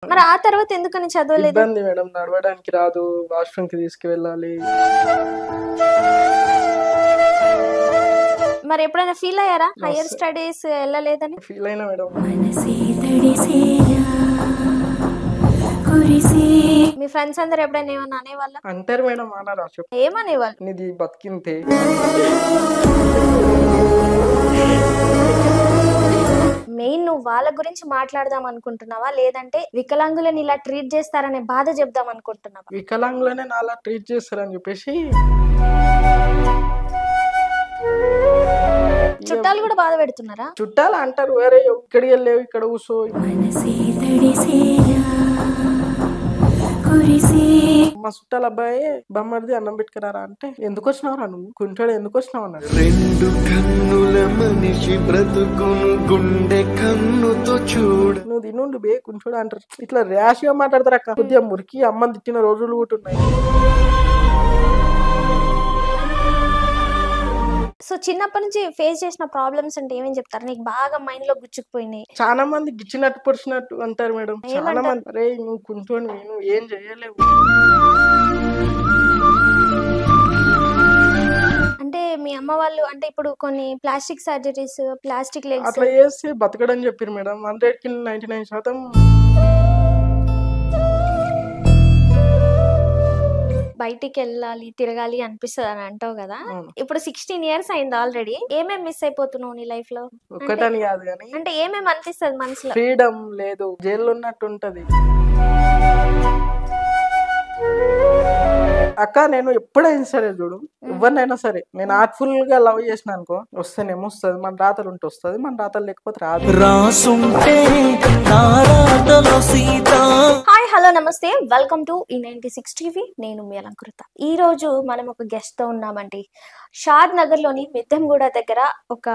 మరి ఆ తర్వాత ఎందుకని చదవలేదు? ఇబ్బంది మేడం, నడవడానికి రాదు, వాష్రూమ్ కి తీసుకువెళ్ళాలి. మరి ఎప్పుడైనా ఫీల్ అయ్యారా హైయర్ స్టడీస్ వెళ్ళలేదని? ఫీల్ అయినా మేడం. మీ ఫ్రెండ్స్ అందరు ఎప్పుడైనా ఏమన్నా అనేవాళ్ళ? అంటారు మేడం, అన్నారా చెప్పు, ఏమనేవాళ్ళు? నీది బతికింతే. మెయిన్ నువ్వు వాళ్ళ గురించి మాట్లాడదాం అనుకుంటున్నావా, లేదంటే వికలాంగులను ఇలా ట్రీట్ చేస్తారనే బాధ చెప్దాం అనుకుంటున్నావా? వికలాంగులనే నాలా ట్రీట్ చేస్తారని చెప్పేసి చుట్టాలు కూడా బాధ పెడుతున్నారా? చుట్టాలు అంటారు, వేరే ఇక్కడికి వెళ్ళేవు, ఇక్కడ కూర్చో. మా చుట్టాల అబ్బాయి బొమ్మడిది అన్నం పెట్టుకురారా అంటే, ఎందుకు వచ్చినావురా నువ్వు, కుంటాడు ఎందుకు వచ్చినావు అన్నాడు. రెండు కన్నుల మనిషి బ్రతుకును గుండె కన్నుతో చూడు. నువ్వు తినుండు బే కుంటాడు అంటారు. ఇట్లా ర్యాష్ గా మాట్లాడతారు అక్క. కొద్దిగా మురికి అమ్మని తిట్టిన రోజులు కూడా ఉన్నాయి. సో చిన్నప్పటి నుంచి ఫేస్ చేసిన ప్రాబ్లమ్స్ అంటే ఏమేమి చెప్తారు? నీకు బాగా మైండ్ లో గుచ్చుకుపోయినాయి. చాలా మంది గిచ్చినట్టు పొడిచినట్టు అంటారు మేడం. చాలా మంది, అరే నువ్వు కుంటోని, నువ్వు ఏం చేయలేవు. అంటే మీ అమ్మ వాళ్ళు అంటే ఇప్పుడు కొన్ని ప్లాస్టిక్ సర్జరీస్, ప్లాస్టిక్ లెగ్స్ అట్లా చేస్తే బతకడని చెప్పారు మేడం. 100కి 99% బయటికి వెళ్ళాలి, తిరగాలి అనిపిస్తుంది అని అంటావు కదా. ఇప్పుడు 16 years అయింది ఆల్రెడీ. ఏమేమి మిస్ అయిపోతున్నావు నీ లైఫ్ లో? ఒక్కటని కాదు కానీ, అంటే ఏమేమి అనిపిస్తుంది మనసులో? ఫ్రీడమ్ లేదు, జైల్లో ఉన్నట్టు ఉంటది. అక్క నేను ఎప్పుడైనా సరే చూడు, ఎవరినైనా సరే నేను ఆర్ట్ఫుల్ గా లవ్ చేసిన అనుకో, వస్తేనేమో వస్తుంది, మన రాతలు ఉంటే వస్తుంది, మన రాతలు లేకపోతే రాదు. హాయ్ హలో నమస్తే, వెల్కమ్ టు E96 టీవీ. నేను మీ అలంకృత. ఈ రోజు మనం ఒక గెస్ట్ తో ఉన్నామండి. షాద్ నగర్ లోని మిద్దెంగూడ దగ్గర ఒక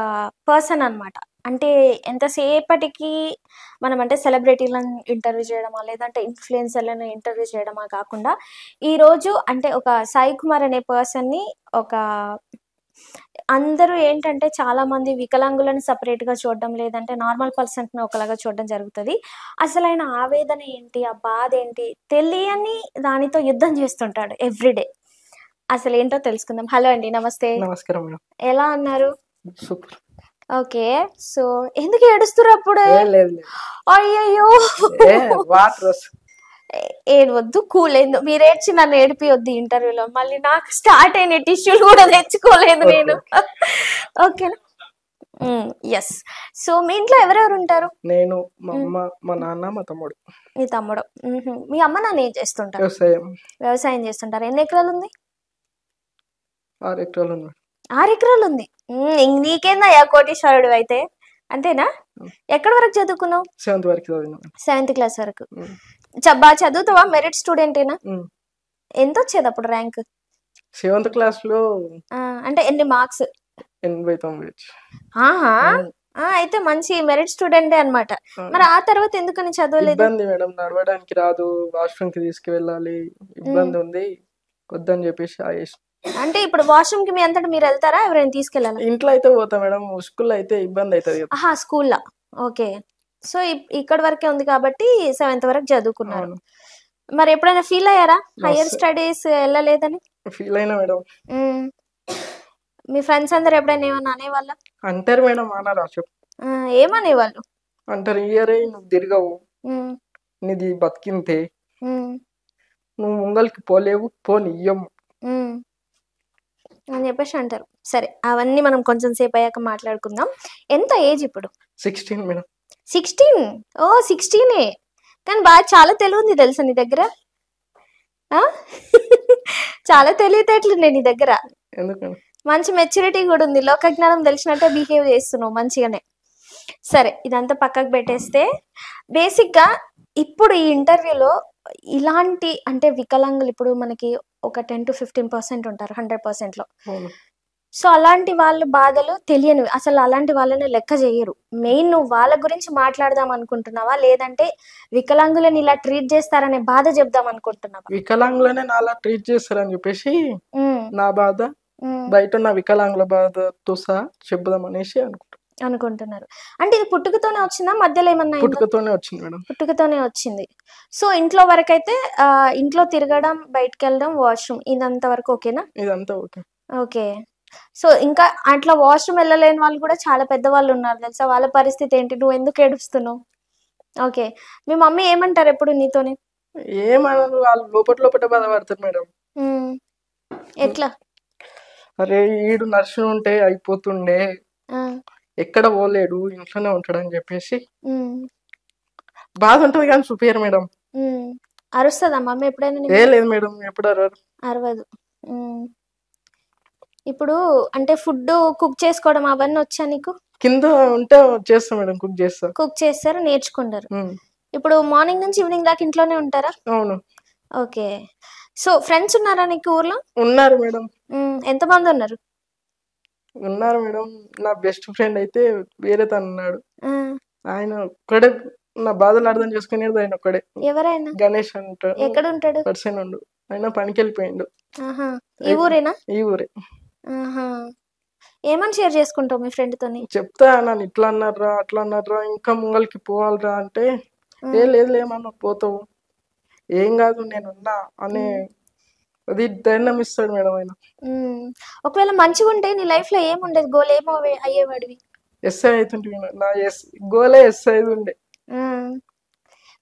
పర్సన్ అన్నమాట. అంటే ఎంతసేపటికి మనం అంటే సెలబ్రిటీలను ఇంటర్వ్యూ చేయడమా, లేదంటే ఇన్ఫ్లుయెన్సర్లను ఇంటర్వ్యూ చేయడమా కాకుండా ఈరోజు అంటే ఒక సాయి కుమార్ అనే పర్సన్ని ఒక అందరూ ఏంటంటే చాలా మంది వికలాంగులను సపరేట్గా చూడడం, లేదంటే నార్మల్ పర్సన్స్ని ఒకలాగా చూడడం జరుగుతుంది. అసలైన ఆవేదన ఏంటి, ఆ బాధ ఏంటి తెలియని దానితో యుద్ధం చేస్తుంటాడు ఎవ్రీడే. అసలు ఏంటో తెలుసుకుందాం. హలో అండి, నమస్తే. నమస్కారం మేడం. ఎలా ఉన్నారు? సూపర్. ఓకే, సో ఎందుకు ఏడుస్తురు అప్పుడు? అయ్యయ్యో, ఏడవద్దు, కూల్ అయింది. మీరు ఏడ్చి నన్ను ఏడిపియొద్దు ఇంటర్వ్యూలో. మళ్ళీ నాకు స్టార్ట్ అయిన టిష్యూలు కూడా తెచ్చుకోలేదు నేను. ఓకేనా? ఎస్. సో మీ ఇంట్లో ఎవరెవరు ఉంటారు? నేను, మా అమ్మ, మా నాన్న, మా తమ్ముడు. మీ తమ్ముడు. మీ అమ్మ నాన్న ఏం చేస్తుంటారు? వ్యవసాయం చేస్తుంటారు. ఎన్ని ఎకరాలు ఉంది? 6 ఎకరాలు ఉంది. 6 ఎకరాలు ఉంది. నీకేందయ్యా కోటీశ్వరుడు అయితే, అంతేనా? ఎక్కడి వరకు చదువుకున్నావు? 7th వరకు చదివినా. 7th క్లాస్ వరకు. బాగా చదువుతావా? మెరిట్ స్టూడెంటేనా? ఎంత వచ్చేది అప్పుడు ర్యాంక్? 7th క్లాస్ లో అంటే ఎన్ని మార్క్స్? 89. ఆహా, అయితే మంచి మెరిట్ స్టూడెంటే అన్నమాట. మరి ఆ తర్వాత ఎందుకని చదవలేదు? ఇబ్బంది మేడం, నడవడానికి రాదు, వాష్రూమ్ కి తీసుకువెళ్ళాలి, ఇబ్బంది ఉంది, వద్దని చెప్పేసి ఆగేసి. అంటే ఇప్పుడు వాష్రూమ్ కి మీ అంతటా మీరు వెళ్తారా, ఎవరైనా తీసుకెళ్ళాలి? ఇంట్లో అయితే పోతా మేడం, స్కూల్లో అయితే ఇబ్బంది అవుతుంది కదా. ఆహా, స్కూల్లో. ఓకే, సో ఇక్కడ వరకే ఉంది కాబట్టి 7th వరకు చదువుకున్నారు. మరి ఎప్పుడైనా ఫీల్ అయ్యారా హైయర్ స్టడీస్ వెళ్ళలేదని? ఫీల్ అయినా మేడం. మీ ఫ్రెండ్స్ అందరు ఎప్పుడైనా ఏమన్నా అనేవాళ్ళ? అంటారు మేడం, అన్నారా చెప్పు, ఏమనేవాళ్ళు? అంటారు, ఇయరే నువ్వు తిరగవు, నీది బతికింతే, నువ్వు ముంగల్కి పోలేవు, పోనియ్యము అని చెప్పేసి అంటారు. సరే, అవన్నీ మనం కొంచెం సేపు అయ్యాక మాట్లాడుకుందాం. ఎంత ఏజ్ ఇప్పుడు? 16 మేడం. 16? ఓ 16ఏ, కానీ బాగా చాలా తెలివి ఉంది తెలుసా నీ దగ్గర. చాలా తెలివితేటలున్నాయి నీ దగ్గర. ఎందుకని? మంచి మెచ్యూరిటీ కూడా ఉంది, లోక జ్ఞానం తెలిసినట్టే బిహేవ్ చేస్తున్నావు మంచిగానే. సరే, ఇదంతా పక్కకు పెట్టేస్తే బేసిక్గా ఇప్పుడు ఈ ఇంటర్వ్యూలో ఇలాంటి అంటే వికలాంగులు ఇప్పుడు మనకి ఒక 10 to 15% ఉంటారు 100%లో. సో అలాంటి వాళ్ళ బాధలు తెలియనివి, అసలు అలాంటి వాళ్ళని లెక్క చేయరు. మెయిన్ నువ్వు వాళ్ళ గురించి మాట్లాడదాం అనుకుంటున్నావా, లేదంటే వికలాంగులను ఇలా ట్రీట్ చేస్తారనే బాధ చెప్దాం అనుకుంటున్నావా? వికలాంగులనే నాలా ట్రీట్ చేస్తారని చెప్పేసి నా బాధ, బయట ఉన్న వికలాంగుల బాధతో సహా చెప్దాం అనేసి అనుకుంటా. అనుకుంటున్నారు. అంటే ఇది పుట్టుకతోనే వచ్చిందా? మధ్యలో ఏమన్నా అయిందా? పుట్టుకతోనే వచ్చింది మేడం. పుట్టుకతోనే వచ్చింది. సో ఇంట్లో వరకైతే ఇంట్లో తిరగడం, బయటికెళ్ళడం, వాష్‌రూమ్ ఇదంతా వరకు ఓకేనా? ఇదంతా ఓకే. ఓకే. సో ఇంకా అట్లా వాష్‌రూమ్ వెళ్ళలేని వాళ్ళు కూడా చాలా పెద్దవాళ్ళున్నారు తెలుసా? వాళ్ళ పరిస్థితి ఏంటి? నువ్వెందుకు ఏడుస్తున్నావు? ఓకే. మీ మమ్మీ ఏమంటారు ఎప్పుడు నీతోని? ఏమనరు, వాళ్ళు లోపట బాధపడతారు మేడం. హ్మ్. ఎట్లా? అరే ఈడు నర్సు ఉంటే అయిపోతుండే, ఆ! ఎక్కడ పోలేడు, ఇంట్లోనే ఉంటాడని చెప్పేసి హ్మ్. బాధ ఉంటది కానీ చూపియరు మేడం. హ్మ్. అరుస్తదా మమ్మీ ఎప్పుడైనా నీ ఏ మీద? లేదు మేడం, ఎప్పుడు అరవరు. అరవదు. హ్మ్. ఇప్పుడు అంటే ఫుడ్డు కుక్ చేసుకోవడం అవన్నీ వచ్చా నీకు? కింద ఉంటే చేస్తా మేడం, కుక్ చేస్తా. కుక్ చేస్తారు, నేర్చుకుంటారు. ఉమ్, ఇప్పుడు మార్నింగ్ నుంచి ఈవినింగ్ దాకా ఇంట్లోనే ఉంటారా? అవును. ఓకే. సో ఫ్రెండ్స్ ఉన్నారా నీకు ఊర్లో? ఉన్నారు మేడం, ఎంతమంది ఉన్నారు? ఉన్నారు మేడం. నా బెస్ట్ ఫ్రెండ్ అయితే వేరే తను ఉన్నాడు. ఆ, ఆయన ఒక్కడే నా బాధలు అర్థం చేసుకునేది ఆయన ఒక్కడే. ఎవరైనా? గణేష్ అంటాడు, ఎక్కడ ఉంటాడు? పర్సన్ ఉండు. ఆయన పనికి వెళ్ళిపోయిండు. ఆహా. ఈ ఊరేనా? ఈ ఊరే. ఆహా. ఏమని షేర్ చేసుకుంటావు మీ ఫ్రెండ్ తోని? చెప్తా, నన్ను ఇట్లా అన్నారా అట్లా అన్నారా, ఇంకా ముంగల్కి పోవాలిరా అంటే ఏ లేదు లేమన్నా పోతావు, ఏం కాదు నేనున్నా అని అది ధైర్యం ఇస్తాడు మేడం ఆయన. ఒకవేళ మంచిగా ఉంటే నీ లైఫ్ లో ఏముండేది? గోల్ ఏమో అయ్యేవాడివి? ఎస్ఐ అవుతుంటే నా గోలే ఎస్ఐ ఉండే. ఆ.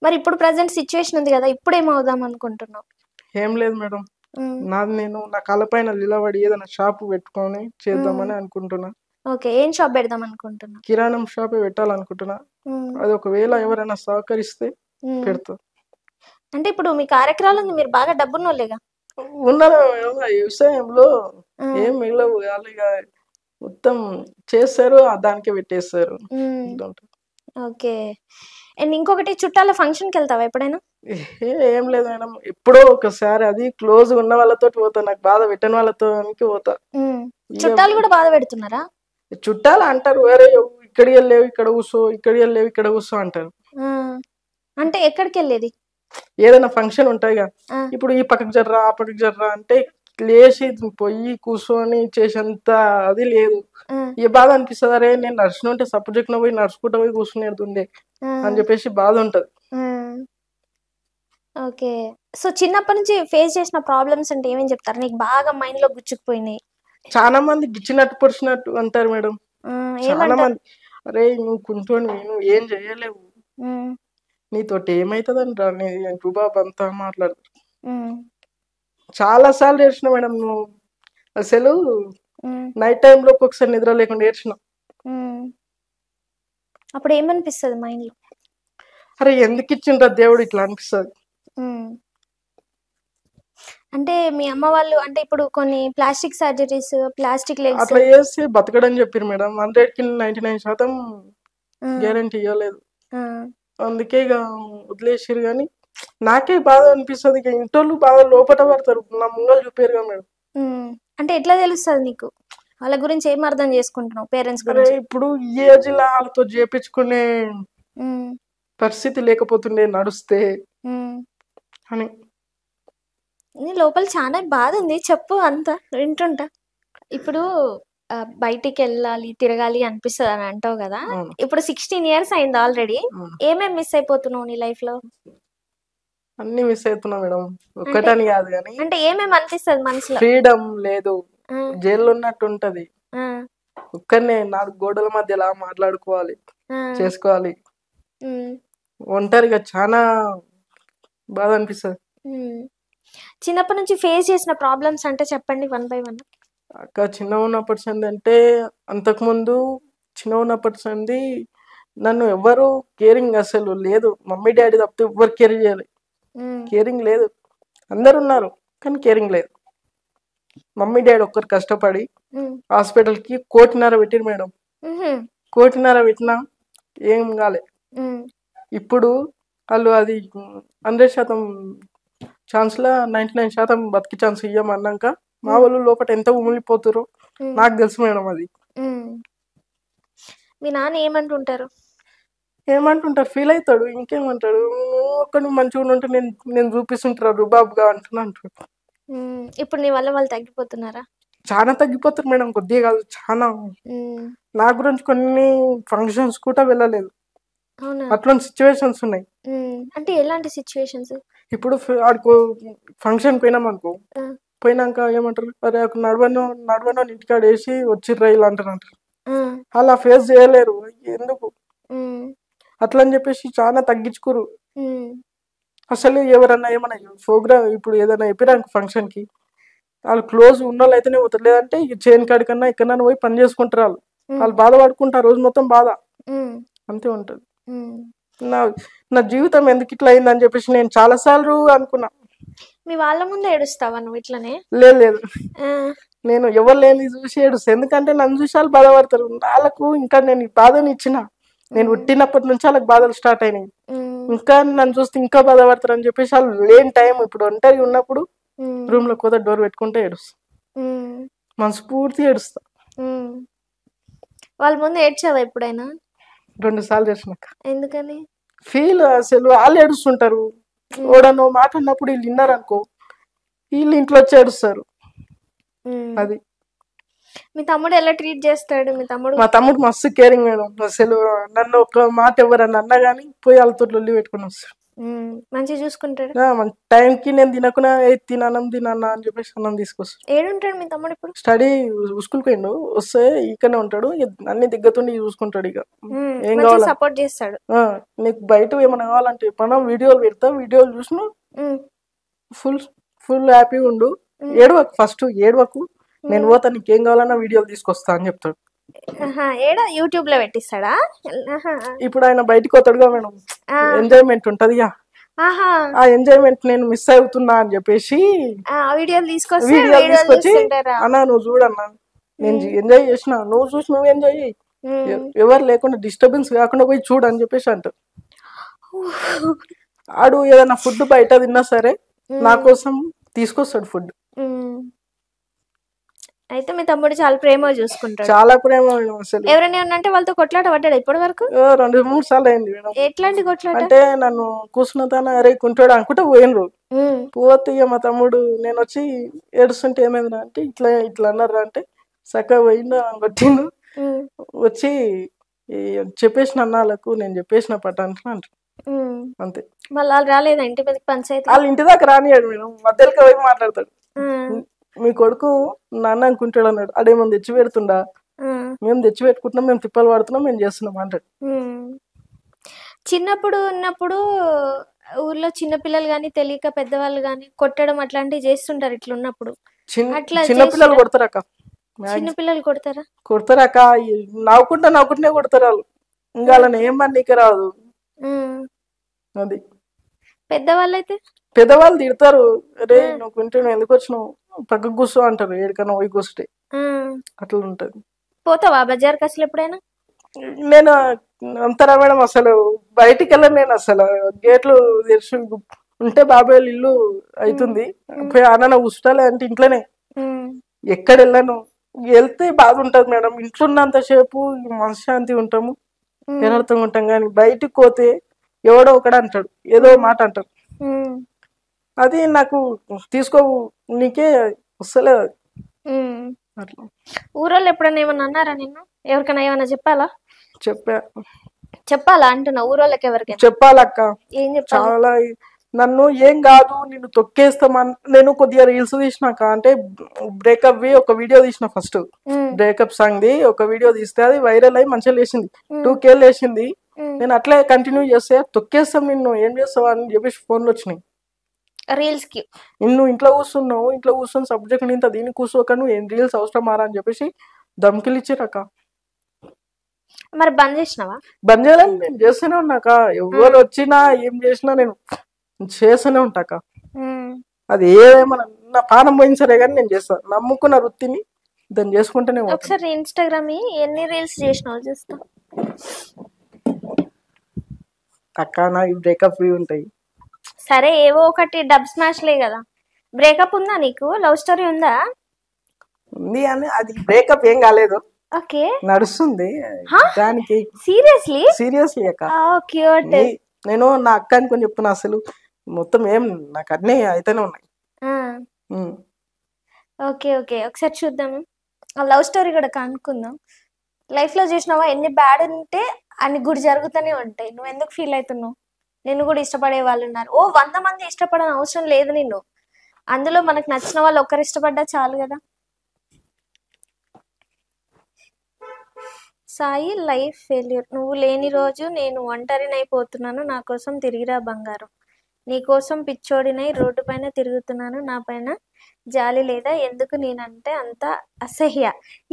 మరి ఇప్పుడు ప్రజెంట్ సిచ్యువేషన్ ఉంది కదా, ఇప్పుడు ఏమవుదాం అనుకుంటున్నావు? ఏం లేదు మేడం, నాది నేను నా కాళ్ళపైన నిలబడి ఏదైనా షాప్ పెట్టుకొని చేద్దామని అనుకుంటున్నా. ఓకే. ఏం షాప్ పెడదాం అనుకుంటున్నా? కిరాణం షాపే పెట్టాలనుకుంటున్నా. అది ఒకవేళ ఎవరైనా సహకరిస్తే పెడతా. అంటే ఇప్పుడు మీ కార్యక్రమాలు మీరు బాగా డబ్బున్నోళ్ళేగా? ఉన్నారు మేడం, ఆ వ్యవసాయంలో ఏం మిగలవు, వాళ్ళు ఇక మొత్తం చేస్తారు, దానికే పెట్టేస్తారు. ఓకే. అండ్ ఇంకొకటి, చుట్టాల ఫంక్షన్కి వెళ్తావా ఎప్పుడైనా? ఏం లేదు మేడం, ఎప్పుడో ఒకసారి, అది క్లోజ్ ఉన్న వాళ్ళతో పోతా, నాకు బాధ పెట్టని వాళ్ళతో పోతా. చుట్టాలు కూడా బాధ పెడుతున్నారా? చుట్టాలు అంటారు, వేరే ఇక్కడికి వెళ్ళలేవు ఇక్కడ కూర్చో, ఇక్కడికి వెళ్ళలేవు ఇక్కడ కూర్చో అంటారు. అంటే ఎక్కడికి వెళ్ళేది? ఏదైనా ఫంక్షన్ ఉంటాయిగా, ఇప్పుడు ఈ పక్కకు జర్రా ఆ పక్కకు జర్రా అంటే లేచి పోయి కూర్చొని చేసేంత అది లేదు. ఏ బాధ అనిపిస్తుంది, అరే నేను నడుచుకుంటే సబ్జెక్ట్ పోయి నడుచుకుంటూ పోయి కూర్చునేడుతుండే అని చెప్పేసి బాధ ఉంటది. ఓకే. సో చిన్నప్పటి నుంచి ఫేస్ చేసిన ప్రాబ్లమ్స్ అంటే ఏమేమి చెప్తారు నీకు బాగా మైండ్ లో గుచ్చుకుపోయినాయి? చాలా మంది గిచ్చినట్టు పొడిచినట్టు అంటారు మేడం. చాలా మంది, అరే నువ్వు కుంటోని నువ్వు ఏం చేయలేవు, నీతోటి ఏమైతుందంటా, నీ రుబాబ్ అంతా మాట్లాడతారు. చాలా సార్లు ఏడ్చిన మేడం, నువ్వు అసలు నైట్ టైంలో ఒక్కొక్కసారి నిద్ర లేకుండా ఏడ్చిన. అప్పుడు ఏమనిపిస్తుంది మైండ్ లో? అరే ఎందుకు ఇచ్చిండ్రా దేవుడు ఇట్లా అనిపిస్తుంది. అంటే మీ అమ్మ వాళ్ళు అంటే ఇప్పుడు కొన్ని ప్లాస్టిక్ సర్జరీస్, ప్లాస్టిక్ లెగ్స్ అట్లా చేసి బతకడని చెప్పారు మేడం. 100కి 99% గ్యారంటీ ఇవ్వలేదు, అందుకే ఇక వదిలేసారు. కానీ నాకే బాధ అనిపిస్తుంది, ఇక ఇంటోళ్ళు బాగా లోపట పడతారు, నా ముంగలు చూపారు కదా మేడం. అంటే ఎట్లా తెలుస్తుంది నీకు? వాళ్ళ గురించి ఏం అర్థం చేసుకుంటున్నావు పేరెంట్స్ అరే గురించి? ఇప్పుడు ఈ ఏజ్ లా వాళ్ళతో చేపించుకునే పరిస్థితి లేకపోతుండే నడుస్తే అని. నీ లోపల చాలా బాధ ఉంది, చెప్పు అంతా వింటుంటా. ఇప్పుడు బయటికి వెళ్ళాలి తిరగాలి అనిపిస్తుంది అని అంటావు కదా, ఇప్పుడు 16 years అయింది ఆల్రెడీ. ఏమేమి మిస్ అయిపోతున్నావు నీ లైఫ్ లో? అన్ని మిస్ అవుతున్నా మేడం, ఒక్కటని కాదు కానీ. అంటే ఏమేమి అనిపిస్తుంది మనసులో? ఫ్రీడమ్ లేదు, జైల్లో ఉన్నట్టు ఉంటది. ఒక్కనే 4 గోడల మధ్యలా మాట్లాడుకోవాలి, చేసుకోవాలి. ఒంటరిగా చాలా బాధ అనిపిస్తుంది. చిన్నప్పటి నుంచి ఫేస్ చేసిన ప్రాబ్లమ్స్ అంటే చెప్పండి, 1 by 1. అక్క చిన్న ఉన్నప్పటి సంది అంటే, అంతకుముందు చిన్న ఉన్నప్పటి సంది నన్ను ఎవ్వరు కేరింగ్ అసలు లేదు. మమ్మీ డాడీ తప్పితే ఎవ్వరు కేర్ చేయాలి, కేరింగ్ లేదు. అందరు ఉన్నారు కానీ కేరింగ్ లేదు. మమ్మీ డాడీ ఒక్కరు కష్టపడి హాస్పిటల్కి 1.5 కోటి పెట్టిరు మేడం. 1.5 కోటి పెట్టినా ఏం కాలే. ఇప్పుడు వాళ్ళు అది 100% ఛాన్స్లో 99% బతికి ఛాన్స్ ఇయ్యమన్నాక మా వాళ్ళు లోపల ఎంత ఉమిలిపోతారో నాకు తెలుసు మేడం. అది మీ నాన్న ఏమంటుంటారు? ఏమంటుంటారు, ఫీల్ అవుతాడు, ఇంకేమంటాడు, నువ్వు మంచిగా ఉంటే నేను చూపిస్తుంటారు రుబాబుగా అంటున్నా అంటారు. ఇప్పుడు నీ వల్ల వాళ్ళు తగ్గిపోతున్నారా? చాలా తగ్గిపోతారు మేడం, కొద్దిగా కాదు చాలా. ఉమ్, నా గురించి కొన్ని ఫంక్షన్స్ కూడా వెళ్ళలేదు, అవునా? అట్లాంటి సిచ్యువేషన్స్ ఉన్నాయి. అంటే ఎలాంటి సిచ్యువేషన్స్? ఇప్పుడు ఆడుకో ఫంక్షన్ పోయినాం అనుకో, పోయినాక ఏమంటారు, అరే నడవను నడవను ఇంటికాడ వేసి వచ్చిర్రా ఇలా అంటారు. అలా ఫేస్ చేయలేరు, ఎందుకు అట్లా అని చెప్పేసి చాలా తగ్గించుకోరు. అసలు ఎవరన్నా ఏమన్నా ప్రోగ్రామ్ ఇప్పుడు ఏదైనా చెప్పినాక ఫంక్షన్ కి వాళ్ళు క్లోజ్ ఉన్న వాళ్ళు అయితేనే పోతారు, లేదంటే చేను కాడికన్నా ఎక్కడన్నా పోయి పని చేసుకుంటారు. వాళ్ళు బాధపడుకుంటారు రోజు మొత్తం బాధ, అంతే ఉంటది. నా నా జీవితం ఎందుకు ఇట్లా అయిందని చెప్పేసి నేను చాలా సార్లు అనుకున్నా. మీ వాళ్ళ ముందు ఏడుస్తావా నువ్వు ఇట్లనే? లేదు, నేను ఎవరు లేని చూసి ఏడుస్తా, ఎందుకంటే నన్ను చూసి వాళ్ళు బాధపడతారు. వాళ్ళకు ఇంకా నేను ఈ బాధని ఇచ్చిన, నేను పుట్టినప్పటి నుంచి వాళ్ళకి బాధలు స్టార్ట్ అయినాయి, ఇంకా నన్ను చూస్తే ఇంకా బాధపడతారు అని చెప్పేసి వాళ్ళు లేని టైం ఇప్పుడు ఒంటరి ఉన్నప్పుడు రూమ్ లో కోత డోర్ పెట్టుకుంటే ఏడుస్తా, మనస్ఫూర్తి ఏడుస్తా. వాళ్ళ ముందు ఏడ్చావా ఎప్పుడైనా? 2 సార్లు చేసినాక. ఎందుకని? ఫీల్ అసలు వాళ్ళు ఏడుస్తుంటారు, ఓడనో మాట అన్నప్పుడు వీళ్ళు విన్నారు అనుకో, వీళ్ళు ఇంట్లో వచ్చి ఏడుస్తారు. అది మీ తమ్ముడు ఎలా ట్రీట్ చేస్తాడు? మా తమ్ముడు మస్తు కేరింగ్ మేడం, అసలు నన్ను ఒక మాట ఎవరన్నా అన్నా గానీ పోయి వాళ్ళతో లొల్లి పెట్టుకుని వస్తాడు, మంచిగా చూసుకుంటాడు. టైంకి నేను తినకున్నా తినన్నం తినన్నా అని చెప్పేసి అన్నం తీసుకొస్తాడు. ఏడుంటాడు మీ తమ్ముడు ఇప్పుడు? స్టడీ స్కూల్కి పోయిండు, వస్తే ఇక్కడనే ఉంటాడు, అన్ని దగ్గరతుండి చూసుకుంటాడు. ఇక ఏం కావాలి సపోర్ట్ చేస్తాడు. నీకు బయట ఏమైనా కావాలంటే మనం వీడియోలు పెడతా, వీడియోలు చూసిన ఫుల్ హ్యాపీగా ఉండు, ఏడవకు, ఫస్ట్ ఏడవకు, నేను పోతా, నీకేం కావాలన్నా వీడియోలు తీసుకొస్తా అని చెప్తాడు. యూట్యూబ్ లో పెట్టిస్తాడా? ఇప్పుడు ఆయన బయటకు వస్తాడుగా మేడం, ఎంజాయ్మెంట్ ఉంటది, ఆ ఎంజాయ్మెంట్ నేను మిస్ అవుతున్నా అని చెప్పేసి వీడియోలు తీసుకొచ్చి అన్నా నువ్వు చూడన్నా నేను ఎంజాయ్ చేసిన, నువ్వు చూసి నువ్వు ఎంజాయ్ చేయి, ఎవరు లేకుండా డిస్టర్బెన్స్ కాకుండా పోయి చూడు అని చెప్పేసి అంటారు. ఆడు ఏదైనా ఫుడ్ బయట తిన్నా సరే నా కోసం తీసుకొస్తాడు ఫుడ్. అయితే మీ తమ్ముడు చాలా ప్రేమగా చూసుకుంటాడు. చాలా ప్రేమ. అసలు ఎవరైనా అంటే వాళ్ళతో కొట్లాట పడ్డాడు ఇప్పటి వరకు? 2-3 సార్లు అయింది మేడం. ఎట్లాంటి కొట్లాట అంటే నన్ను కూర్చున్న తాను అరే కుంటాడు అనుకుంటే పోయినరు, పోతే మా తమ్ముడు నేను వచ్చి ఏడుస్తుంటే ఏమైంది అంటే ఇట్లా ఇట్లా అన్నారు అంటే చక్కగా పోయిండు కొట్టిండు, వచ్చి చెప్పేసిన అన్నాళ్ళకు నేను చెప్పేసిన పట్టాను అంటారు, అంతే. మళ్ళీ వాళ్ళు రాలేదా ఇంటి మీదకి? పంచాయతీ వాళ్ళు ఇంటి దాకా రానియాడు మేడం, మధ్యలోకి పోయి మాట్లాడతాడు. మీ కొడుకు నాన్న అనుకుంటాడు అన్నాడు, అడేమో తెచ్చి పెడుతుండా, మేము తెచ్చి పెట్టుకుంటున్నాం, మేము తిప్పలు పడుతున్నాం, మేము చేస్తున్నాం అంటాడు. చిన్నప్పుడు ఉన్నప్పుడు ఊర్లో చిన్నపిల్లలు గాని తెలియక పెద్దవాళ్ళు గాని కొట్టడం అట్లాంటివి చేస్తుంటారు. ఇట్లా ఉన్నప్పుడు చిన్నపిల్లలు కొడతారక్క, చిన్నపిల్లలు కొడతారక్క, నవ్వుకుంటే కొడతారు వాళ్ళు, ఇంకా వాళ్ళని ఏమని నీకు రాదు. అది పెద్దవాళ్ళు తిడతారు, అరే నువ్వు కుంటే నువ్వు ఎందుకు వచ్చినావు, పక్కకు కూర్చో అంటారు, ఏడికన్నా పోయి కూర్చుంటే అట్లా ఉంటది. పోతావా బజార్కి అసలు ఎప్పుడైనా? నేను అంతరా మేడం, అసలు బయటికి వెళ్ళను నేను, అసలు గేట్లు తెరిచి ఉంటే బాబాయ్ ఇల్లు అవుతుంది పోయి అన్న కూర్చుంటా అంటే ఇంట్లోనే, ఎక్కడ వెళ్ళను. వెళ్తే బాధ ఉంటది మేడం, ఇంట్లో ఉన్నంతసేపు మనశ్శాంతి ఉంటాము, నిరర్థంగా ఉంటాం, కానీ బయటికి పోతే ఎవడో ఒకడు అంటాడు, ఏదో మాట అంటాడు, అది నాకు తీసుకో నీకే వస్తలేదు. అట్లా ఊరోళ్ళు ఎప్పుడన్నా ఏమన్నా అన్నారా నిన్ను? ఎవరికైనా ఏమన్నా చెప్పాలా అంటున్నా? ఊరోళ్ళకి ఎవరికైనా చెప్పాలక్క, ఏం చెప్పాలి? చాలా నన్ను ఏం కాదు నిన్ను తొక్కేస్తామని. నేను కొద్దిగా రీల్స్ తీసినాక అంటే బ్రేకప్ ఒక వీడియో తీసిన, ఫస్ట్ బ్రేకప్ సాంగ్ ది ఒక వీడియో తీస్తే అది వైరల్ అయ్యి మంచిగా లేచింది, 2K లేచింది. నేను అట్లే కంటిన్యూ చేస్తే తొక్కేస్తాం నిన్ను ఏం చేస్తావు అని చెప్పేసి ఫోన్లు వచ్చినాయి రీల్స్ కి. నువ్వు ఇంట్లో కూర్చొని సబ్జెక్ట్ ఇంత దీన్ని కూర్చోక నువ్వు ఏం రీల్స్ అవసరం మారా అని చెప్పేసి దమ్కిలు ఇచ్చిరక్క. మరి బంద్ చేసినావా? బంద్ చేయాలని నేను చేస్తూనే ఉన్నాక, ఎవరు వచ్చినా ఏం చేసినా నేను చేస్తూనే ఉంటాక, అది ఏదేమన్నా నా పానం పోయిన సరే కానీ నేను చేస్తాను, నమ్ముకున్న వృత్తిని దాన్ని చేసుకుంటేనే. ఒకసారి ఇన్స్టాగ్రామ్ ఎన్ని రీల్స్ చేసినావు చూస్తా. అక్క నా బ్రేకప్ ఉంటాయి. సరే ఏవో ఒకటి డబ్ స్మాష్లే కదా. బ్రేకప్ ఉందా నీకు? లవ్ స్టోరీ ఉందా? ఉంది అని, అది బ్రేకప్ ఏం కాలేదు, ఓకే నడుస్తుంది దానికి. సీరియస్లీ అక్క, నేను నా అక్క అనుకొని చెప్తున్నా, అసలు మొత్తం ఏం నాకు అన్నీ అయితేనే ఉన్నాయి. ఓకే ఓకే, ఒకసారి చూద్దాము. ఆ లవ్ స్టోరీ కూడా కనుక్కుందాం. లైఫ్లో చూసినావా ఎన్ని బ్యాడ్ ఉంటే అన్ని గుడి జరుగుతూనే ఉంటాయి. నువ్వు ఎందుకు ఫీల్ అవుతున్నావు? నిన్ను కూడా ఇష్టపడే వాళ్ళు ఉన్నారు. 100 మంది ఇష్టపడని అవసరం లేదు నిన్ను. అందులో మనకు నచ్చిన వాళ్ళు ఒక్కరు ఇష్టపడ్డా చాలు కదా. Sai life failure. నువ్వు లేని రోజు నేను ఒంటరినైపోతున్నాను. నా కోసం తిరిగిరా బంగారం. నీ కోసం పిచ్చోడినై రోడ్డు పైన తిరుగుతున్నాను. నా పైన జాలి లేదా? ఎందుకు నేనంటే అంత అసహ్య.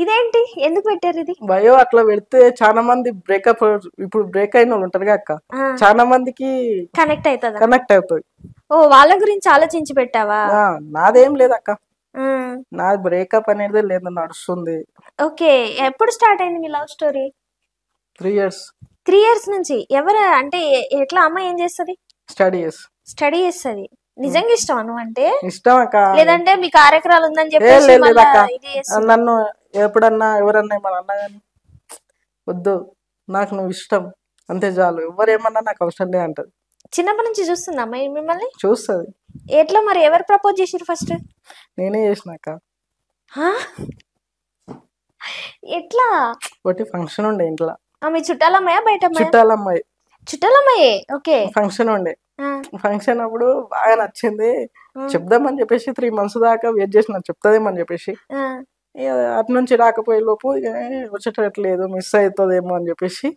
ఇదేంటి, ఎందుకు పెట్టారు ఇది? బయో అట్లా పెడితే చాలా మంది బ్రేకప్, ఇప్పుడు బ్రేక్ అయిన వాళ్ళు ఉంటారు అక్క, చాలా మందికి కనెక్ట్ అవుతుందా? కనెక్ట్ అవుతుంది. వాళ్ళ గురించి ఆలోచించి పెట్టావా? నాదేం లేదక్క, నాది బ్రేకప్ అనేది లేదు, నడుస్తుంది. ఓకే, ఎప్పుడు స్టార్ట్ అయింది మీ లవ్ స్టోరీ? 3 years. 3 years నుంచి. ఎవరు అంటే ఎట్లా? అమ్మాయి ఏం చేస్తుంది? స్టడీ చేస్తుంది. నిజంగా ఇష్టం నువ్వు అంటే? ఇష్టం అక్క. లేదంటే మీ కార్యక్రమాలు ఉందని చెప్పేసి నన్ను ఎప్పుడన్నా ఎవరన్నా ఏమన్నా అన్నా కానీ వద్దు, నాకు నువ్వు ఇష్టం అంతే చాలు, ఎవరేమన్నా నాకు అవసరం లే అంటది. చిన్నప్పటి నుంచి చూస్తుంది అమ్మాయి మిమ్మల్ని? చూస్తుంది. ఎట్లా మరి? ఎవరు ప్రపోజ్ చేసిరు ఫస్ట్? నేనే చేసినాక. ఎట్లా? ఒకటి ఫంక్షన్ ఉండే ఇంట్లో. మీ చుట్టాలమ్మాయా బయట? చుట్టాలమ్మాయి. చుట్టాలమ్మాయే. ఓకే. ఫంక్షన్ ఉండే. ఫంక్షన్ అప్పుడు బాగా నచ్చింది, చెప్దామని చెప్పేసి 3 months దాకా వెయిట్ చేసిన, చెప్తాదేమని చెప్పేసి. అటు నుంచి రాకపోయే లోపు వచ్చేటట్లేదు, మిస్ అవుతుందేమో అని చెప్పేసి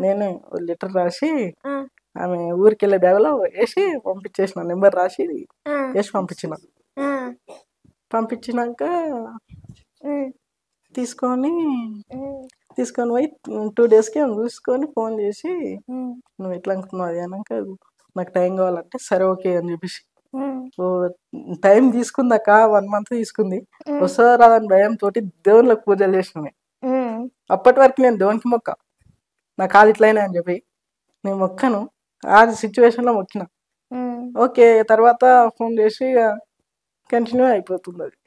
నేను లెటర్ రాసి ఆమె ఊరికి వెళ్ళే బ్యాగ్లో వేసి పంపించేసిన, నెంబర్ రాసి వేసి పంపించినాక తీసుకొని పోయి 2 daysకి చూసుకొని ఫోన్ చేసి నువ్వు ఎట్లా అనుకున్నావు అది అన్నాక నాకు టైం కావాలంటే సరే ఓకే అని చెప్పేసి. టైం తీసుకుందాక 1 month తీసుకుంది. వస్తుందా రాదని భయంతో దేవుళ్ళకి పూజలు చేసిన. అప్పటి వరకు నేను దేవునికి మొక్క, నా కాలు ఇట్లయినా అని చెప్పి నేను మొక్కను, ఆ సిచ్యువేషన్లో మొక్కిన. ఓకే, తర్వాత ఫోన్ చేసి కంటిన్యూ అయిపోతుంది అది.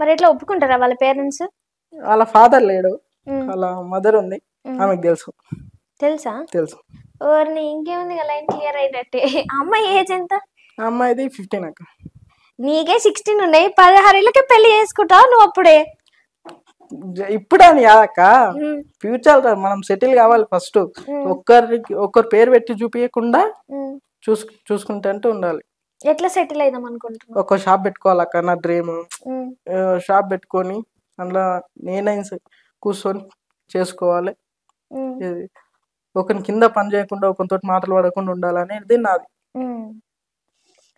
మరి ఎట్లా ఒప్పుకుంటారా వాళ్ళ పేరెంట్స్? వాళ్ళ ఫాదర్ లేడు, వాళ్ళ మదర్ ఉంది, ఆమెకు తెలుసా? తెలుసు. ఇంకేముంది, లైన్ క్లియర్ అయినట్టే. అమ్మాయి ఏజ్ ఎంత? అమ్మాయిది 15 అక్క. నీకే 16 ఉన్నాయి, 16 ఏళ్ళకే పెళ్లి చేసుకుంటావు నువ్వు అప్పుడే? ఇప్పుడు అని కాదక్క, ఫ్యూచర్ మనం సెటిల్ కావాలి ఫస్ట్. ఒక్కరి పేరు పెట్టి చూపించకుండా చూసుకుంటే ఉండాలి. ఎట్లా సెటిల్ అయిదాం అనుకుంటున్నావు? ఒక షాప్ పెట్టుకోవాలక్క, నా డ్రీమ్. షాప్ పెట్టుకొని అందులో నేనే కూర్చొని చేసుకోవాలి. ఒకరి కింద పని చేయకుండా, ఒకరితో మాటలు పడకుండా ఉండాలనేది నాది.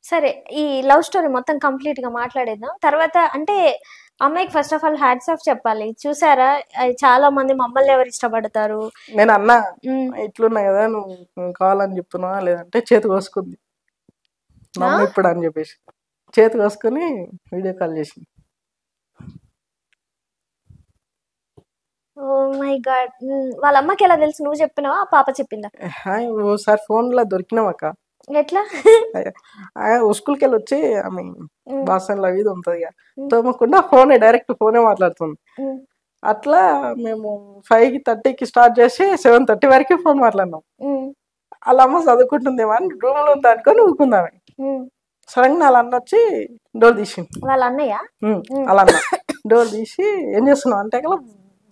సరే, ఈ లవ్ స్టోరీ మొత్తం కంప్లీట్ గా మాట్లాడేద్దాం. తర్వాత అంటే అమ్మాయికి first of all hats off చెప్పాలి. చూసారా, చాలా మంది మమ్మల్ని ఎవరు ఇష్టపడతారు. నేను అన్నా ఇట్లున్నా కదా, నువ్వు కావాలని చెప్తున్నావా లేదంటే చేతి కోసుకుంది నమ్ము ఇప్పుడు అని చెప్పేసి చేతి కోసుకొని వీడియో కాల్ చేసింది. Oh my god. వాళ్ళ అమ్మకి ఎలా తెలుసు? నువ్వు చెప్పినావా ఆ పాప చెప్పిందా? ఓసారి ఫోన్ లో దొరికినాం అక్క. ఎట్లా? స్కూల్కి వెళ్ళి వచ్చి ఆమె బాసన్లో ఇది ఉంటుంది కదా, తోమకుండా డైరెక్ట్ ఫోనే మాట్లాడుతుంది. అట్లా మేము 5:30కి స్టార్ట్ చేసి 7:30 వరకు ఫోన్ మాట్లాడినాం. వాళ్ళ అమ్మ చదువుకుంటుందేమో అని రూమ్ లో ఉంది అనుకొని ఊరుకుందామే. సడన్ గా వాళ్ళ అన్న వచ్చి డోర్ తీసింది. వాళ్ళ అన్నయ్య? వాళ్ళ అన్న డోర్ తీసి ఏం చేస్తున్నావు అంటే